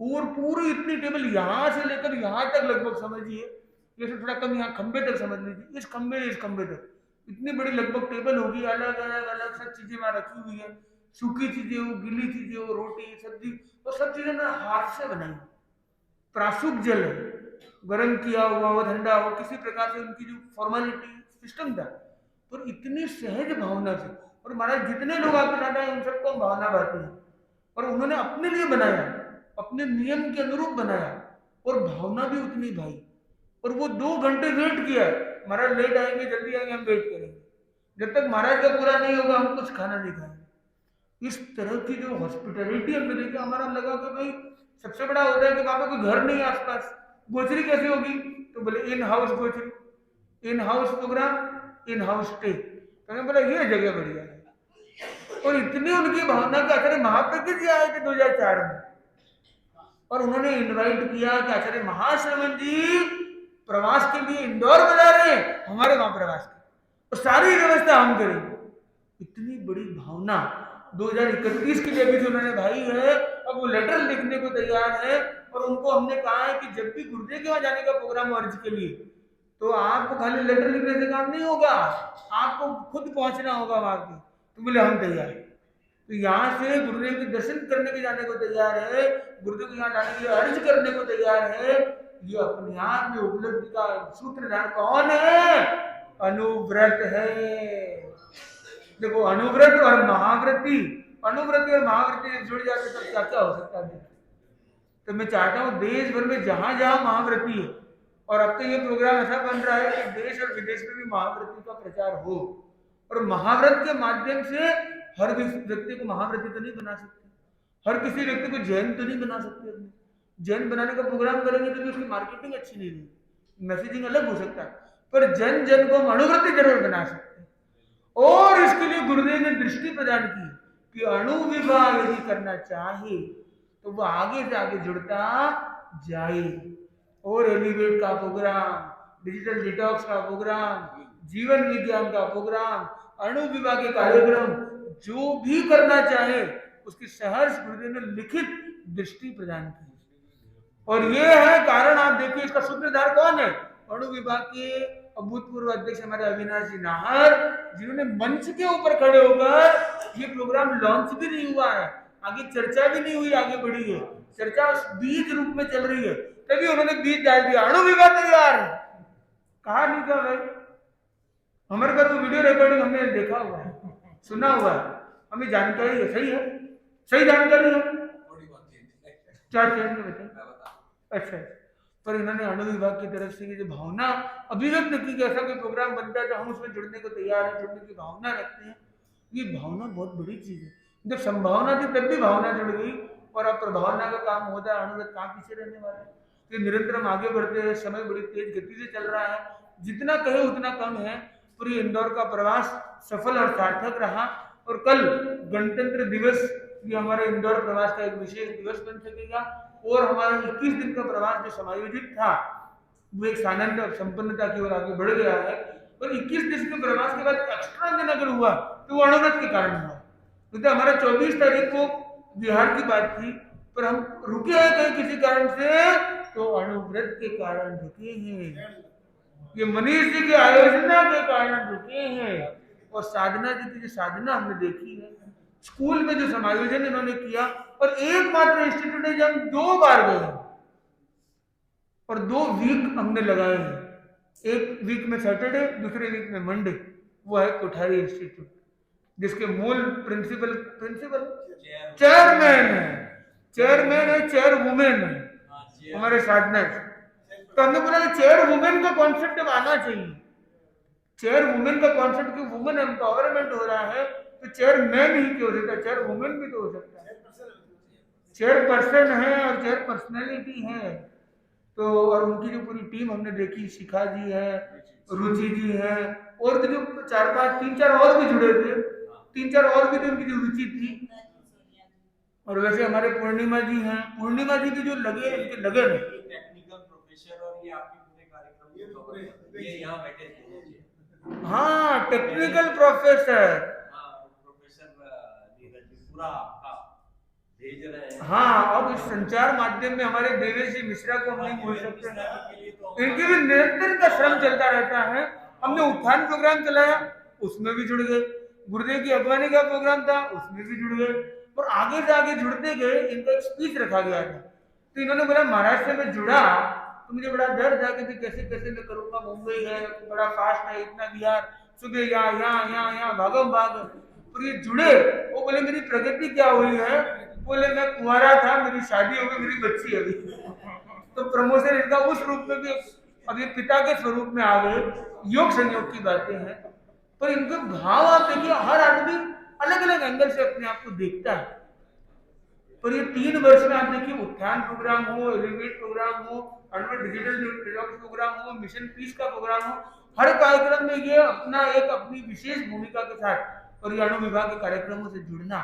और पूरी इतनी टेबल यहां से लेकर यहां तक, लगभग समझिए जैसे थोड़ा कम यहाँ खंबे तक समझ लीजिए, इस खंबे तक इतनी बड़ी लगभग टेबल होगी, अलग अलग सब चीजें वहां रखी हुई है, सूखी चीजें हो, गीली चीजें हो, रोटी सब्जी, और सब चीजें मैंने हाथ से बनाई। प्राशुक जल है, गर्म किया हुआ हो, ठंडा हो, किसी प्रकार से उनकी जो फॉर्मेलिटी सिस्टम था, पर इतनी सहज भावना से, और महाराज जितने लोग आपके साथ आए उन सबको हम भावना बांटी है, और उन्होंने अपने लिए बनाया, अपने नियम के अनुरूप बनाया, और भावना भी उतनी भाई। और वो 2 घंटे वेट किया, महाराज लेट आएंगे, जल्दी आएंगे, हम वेट करेंगे, जब तक महाराज का पूरा नहीं होगा हम कुछ खाना नहीं खाएंगे। इस तरह की जो हॉस्पिटलिटी हमने देखी, हमारा लगा कि भाई सबसे बड़ा होता है कि वहां पर कोई घर नहीं है आसपास, गोचरी कैसे होगी, तो बोले in house gochari, in house program, in house stay, तो मैं बोला ये जगह बढ़िया है। और इतनी उनकी भावना के आचार्य महाप्रज्ञ जी आए थे 2004 में, और उन्होंने इनवाइट किया कि आचार्य महाश्रवण जी प्रवास के लिए इंदौर बजा रहे हैं, हमारे वहां प्रवास की, और सारी व्यवस्था हम करेंगे। इतनी बड़ी भावना 2031 की जब भी उन्होंने भाई है, अब वो लेटर लिखने को तैयार है, और उनको हमने कहा है कि जब भी गुरुदेव के वहां जाने का प्रोग्राम अर्ज के लिए, तो आपको खाली लेटर लिखने से काम नहीं होगा, आपको खुद पहुंचना होगा वहां पे। तो बोले हम तैयार है, तो यहाँ से गुरुदेव के दर्शन करने के जाने को तैयार है, गुरुदेव के यहाँ जाने के लिए अर्ज करने को तैयार है। ये अपने आप में उपलब्धि का सूत्रधार कौन है? अनुव्रत है। देखो अनुव्रत और महाव्रती, अनुव्रति और महाव्रती जुड़ जाते तो क्या क्या हो सकता है। तो मैं चाहता हूँ देश भर में जहां जहां महाव्रती है, और अब तो ये प्रोग्राम ऐसा बन रहा है कि देश और विदेश में भी महाव्रती का प्रचार हो, और महाव्रत के माध्यम से हर व्यक्ति को महाव्रती तो नहीं बना सकते, हर किसी व्यक्ति को जैन तो नहीं बना सकते। अपने जैन बनाने का प्रोग्राम करेंगे तो भी उसकी मार्केटिंग अच्छी नहीं होगी, मैसेजिंग अलग हो सकता है, पर जन जन को हम अनुव्रती जरूर बना सकते हैं। और इसके लिए गुरुदेव ने दृष्टि प्रदान की कि अणु विभाग यदि करना चाहे तो वो आगे से आगे जुड़ता जाए। और एलिवेट का प्रोग्राम, डिजिटल डिटॉक्स का प्रोग्राम, जीवन विज्ञान का प्रोग्राम, अणु विभाग के कार्यक्रम जो भी करना चाहे उसकी सहर्ष गुरुदेव ने लिखित दृष्टि प्रदान की। और ये है कारण, आप देखिए इसका सूत्रधार कौन है? अणु विभाग के अभूतपूर्व अध्यक्ष हमारे अविनाश जी नाहर, जिन्होंने मंच के ऊपर खड़े होकर, ये प्रोग्राम लॉन्च भी नहीं हुआ है, आगे चर्चा भी नहीं हुई, आगे बढ़ी है, चर्चा बीज रूप में चल रही है, तभी उन्होंने बीज डाल दिया, अणु विभाग तैयार। कहा नहीं था भाई, हमारे पास वो वीडियो रिकॉर्डिंग हमने देखा हुआ है, सुना हुआ है, हमें जानकारी है। सही है, सही जानकारी है, क्या चेंज बताए? अच्छा, पर इन्होंने अणु विभाग की तरफ से ये जो भावना अभिव्यक्त की कि ऐसा कोई प्रोग्राम बनता है तो हम उसमें जुड़ने को तैयार हैं, जुड़ने की भावना रखते हैं, ये भावना बहुत बड़ी चीज है। जब संभावना थी तब भी भावना जुड़ गई, और अब प्रभावना का काम होता है, अणुव्रत कहाँ पीछे रहने वाला है। तो निरंतर हम आगे बढ़ते हैं, समय बड़ी तेज गति से चल रहा है, जितना कहे उतना कम है। पूरी इंदौर का प्रवास सफल और सार्थक रहा, और कल गणतंत्र दिवस ये हमारे इंदौर प्रवास का एक विशेष दिवस बन सकेगा। और हमारा 21 दिन का प्रवास जो समायोजित था वो एक सानंद और संपन्नता की ओर आगे बढ़ गया है। और 21 दिन के प्रवास के बाद एक्स्ट्रा दिन अगर हुआ तो वो अणुव्रत के कारण हुआ, क्योंकि हमारा 24 तारीख को बिहार की बात थी, पर हम रुके हैं कहीं किसी कारण से, तो अणुव्रत के कारण रुके हैं, ये मनीष जी की आयोजना के कारण रुके हैं। और साधना जी की जो साधना हमने देखी है, स्कूल में जो समायोजन इन्होंने किया, और एकमात्र इंस्टीट्यूट है जब हम 2 बार गए और 2 वीक हमने लगाए हैं, एक वीक में सैटरडे, दूसरे वीक में मंडे, वो है कोठारी इंस्टीट्यूट, जिसके मूल प्रिंसिपल चेयरमैन है, चेयरवुमेन है हमारे साधना। तो हमने बोला कि चेयर वुमेन का कॉन्सेप्ट अब आना चाहिए, चेयर वुमेन का कॉन्सेप्ट की वुमेन एम्पावरमेंट हो रहा है, तो चेयरमैन ही क्यों हो सकता है, चेयर वुमेन भी तो हो सकता है, चेयर पर्सन है और चेयर पर्सनैलिटी है। तो और उनकी जो पूरी टीम हमने देखी, शिखा जी है, रुचि जी है, और जो 3-4 और भी जुड़े थे, 3-4 और भी थे, उनकी जो रुचि थी। और वैसे हमारे पूर्णिमा जी हैं, पूर्णिमा जी की जो लगन टेक्निकल प्रोफेसर, और ये आपके पूरे कार्यक्रम ये यहाँ बैठे थे। हाँ, technical professor, professor Neeraj ji पूरा आपका भेज रहे हैं। हाँ, अब इस संचार माध्यम में हमारे देवेश जी मिश्रा को हम नहीं भूल सकते हैं, इनकी भी निरंतर का श्रम चलता रहता है। हमने उत्थान प्रोग्राम चलाया, उसमें भी जुड़ गए, गुरुदेव की अगवानी का प्रोग्राम था, उसमें भी जुड़ गए, और आगे से आगे जुड़ते गए। इनका एक स्पीच रखा गया था, तो इन्होंने बोला महाराष्ट्र में जुड़ा तो मुझे बड़ा डर था कि कैसे कैसे मैं करूंगा, मुंबई है, बड़ा फास्ट है, इतना बिहार, सुबह यहाँ भागम भाग, और ये जुड़े। वो बोले मेरी प्रगति क्या हुई है, बोले मैं कुंवारा था, मेरी शादी हो गई, मेरी बच्ची अभी। तो प्रमोशन इनका उस रूप में भी अभी पिता के स्वरूप में आ गए, योग संयोग की बातें हैं। पर इनके भाव आप देखिए, हर आदमी अलग अलग एंगल से अपने आप को देखता है। पर ये 3 वर्ष में आप देखिए, उत्थान प्रोग्राम हो, एलिवेट प्रोग्राम हो, डिजिटल डिटॉक्स प्रोग्राम हो, मिशन पीस का प्रोग्राम हो, हर कार्यक्रम में ये अपनी विशेष भूमिका के साथ, और ये अणु विभाग के कार्यक्रमों से जुड़ना,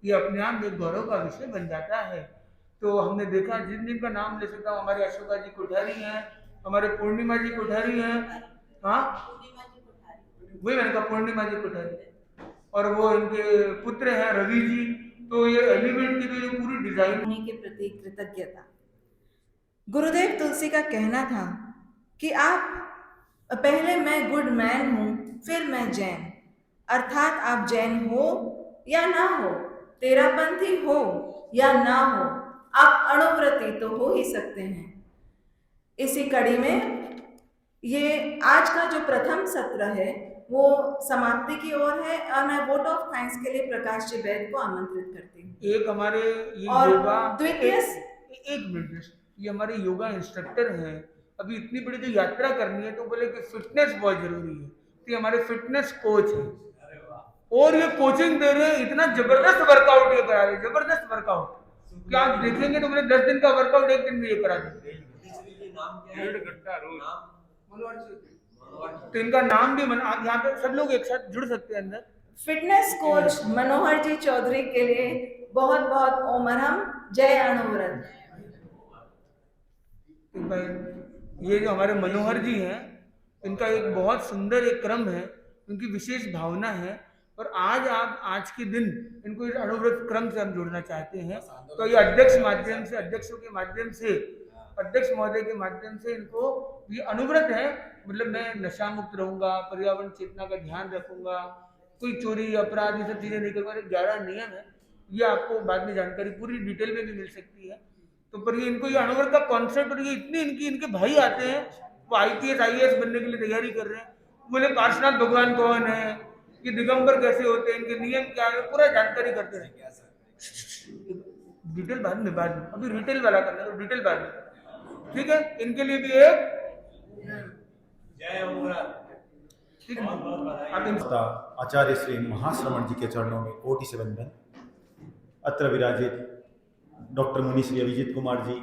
ये अपने आप में एक गौरव का विषय बन जाता है। तो हमने देखा, जिन जिनका नाम ले सकता हूँ, हमारे अशोका जी कोठारी हैं, हमारे पूर्णिमा जी कोठारी हैं, हाँ वही मैंने कहा, पूर्णिमा जी कोठारी, और वो इनके पुत्र हैं रवि जी। तो ये एलिवेट की जो पूरी डिजाइन होने के प्रति कृतज्ञता। गुरुदेव तुलसी का कहना था कि आप पहले मैं गुड मैन हूँ, फिर मैं जैन, अर्थात आप जैन हो या ना हो, तेरापंथी हो या ना हो, आप अणुव्रती तो हो ही सकते हैं। इसी कड़ी में ये आज का जो प्रथम सत्र है वो समाप्ति की ओर है, और मैं वोट ऑफ थैंक्स के लिए प्रकाश जी वैद को आमंत्रित करती हूँ। एक हमारे ये और योगा द्वितीय एक मिनट, ये हमारे योगा इंस्ट्रक्टर हैं, अभी इतनी बड़ी जो यात्रा करनी है तो बोले कि फिटनेस बहुत जरूरी है, तो ये हमारे फिटनेस कोच हैं, और ये कोचिंग दे रहे हैं, इतना जबरदस्त वर्कआउट ये करा रहे हैं, जबरदस्त वर्कआउट, क्या आप देखेंगे तो बोले 10 दिन का वर्कआउट 1 दिन में ये करा देंगे। 1.5 घंटा रोज। तो इनका नाम भी आप यहाँ पे सब लोग एक साथ जुड़ सकते हैं अंदर। फिटनेस कोच मनोहर जी चौधरी के लिए बहुत बहुत ओमरहम। जय अणुव्रत। तो भाई ये जो हमारे मनोहर जी हैं, इनका एक बहुत सुंदर एक क्रम है, उनकी विशेष भावना है, और आज के दिन इनको इस अणुव्रत क्रम से हम जोड़ना चाहते हैं। तो ये अध्यक्षों के माध्यम से, अध्यक्ष महोदय के माध्यम से इनको ये अणुव्रत है, मतलब मैं नशा मुक्त रहूंगा, पर्यावरण चेतना का ध्यान रखूंगा, कोई चोरी अपराध ये सब चीजें नहीं करूंगा। 11 नियम है, ये आपको बाद में जानकारी पूरी डिटेल में भी मिल सकती है। तो पर ये इनको ये अणुव्रत का कॉन्सेप्ट, और ये इतने इनके भाई आते हैं, वो IPS IAS बनने के लिए तैयारी कर रहे हैं, बोले पार्श्वनाथ भगवान कौन है, ये दिगंबर कैसे होते हैं, इनके नियम क्या है, पूरा जानकारी करते हैं। डिटेल बाद में अभी रिटेल वाला करना है, डिटेल बाद में, ठीक है। इनके लिए भी एक जय अणुव्रत। ठीक है, आप इन आचार्य श्री महाश्रमण जी के चरणों में कोटि से वंदन। अत्र विराजित डॉक्टर मुनि श्री अभिजीत कुमार जी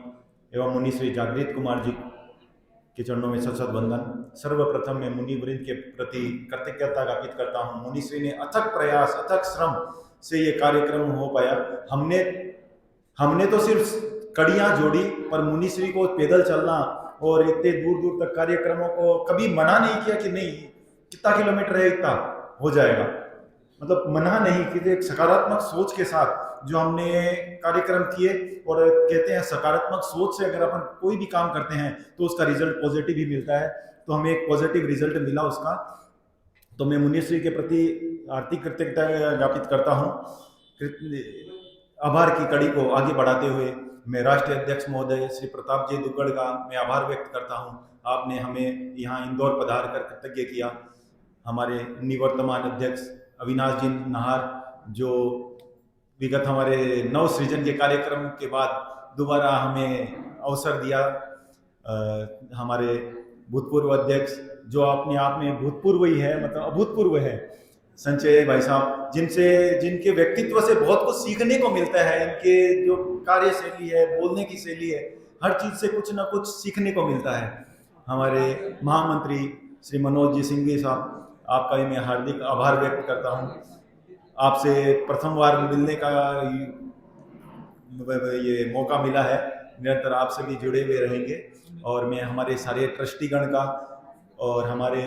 एवं मुनि श्री जागृत कुमार जी के चरणों में सत वंदन। सर्वप्रथम मैं मुनि वृंद के प्रति कृतज्ञता ज्ञापित करता हूँ। मुनि श्री ने अथक प्रयास, अथक श्रम से ये कार्यक्रम हो पाया। हमने तो सिर्फ कड़ियाँ जोड़ी, पर मुनि श्री को पैदल चलना और इतने दूर दूर तक कार्यक्रमों को कभी मना नहीं किया कि नहीं कितना किलोमीटर है इतना हो जाएगा, मतलब मना नहीं कि एक सकारात्मक सोच के साथ जो हमने कार्यक्रम किए। और कहते हैं सकारात्मक सोच से अगर अपन कोई भी काम करते हैं तो उसका रिजल्ट पॉजिटिव ही मिलता है, तो हमें एक पॉजिटिव रिजल्ट मिला उसका। तो मैं मुनिश्री के प्रति आर्थिक कृतज्ञता ज्ञापित करता हूँ। आभार की कड़ी को आगे बढ़ाते हुए मैं राष्ट्रीय अध्यक्ष महोदय श्री प्रताप जी दुग्गड़ का मैं आभार व्यक्त करता हूँ। आपने हमें यहाँ इंदौर पधार कर कृतज्ञ किया। हमारे निवर्तमान अध्यक्ष अविनाश जी नाहर, जो विगत हमारे नव सृजन के कार्यक्रम के बाद दोबारा हमें अवसर दिया। हमारे भूतपूर्व अध्यक्ष जो अपने आप में भूतपूर्व ही है, मतलब अभूतपूर्व है, संजय भाई साहब, जिनके व्यक्तित्व से बहुत कुछ सीखने को मिलता है। इनके जो कार्य शैली है, बोलने की शैली है, हर चीज़ से कुछ ना कुछ सीखने को मिलता है। हमारे महामंत्री श्री मनोज जी सिंघवी साहब, आपका भी मैं हार्दिक आभार व्यक्त करता हूँ। आपसे प्रथम बार मिलने का ये मौका मिला है, निरंतर आपसे भी जुड़े हुए रहेंगे। और मैं हमारे सारे ट्रस्टीगण का और हमारे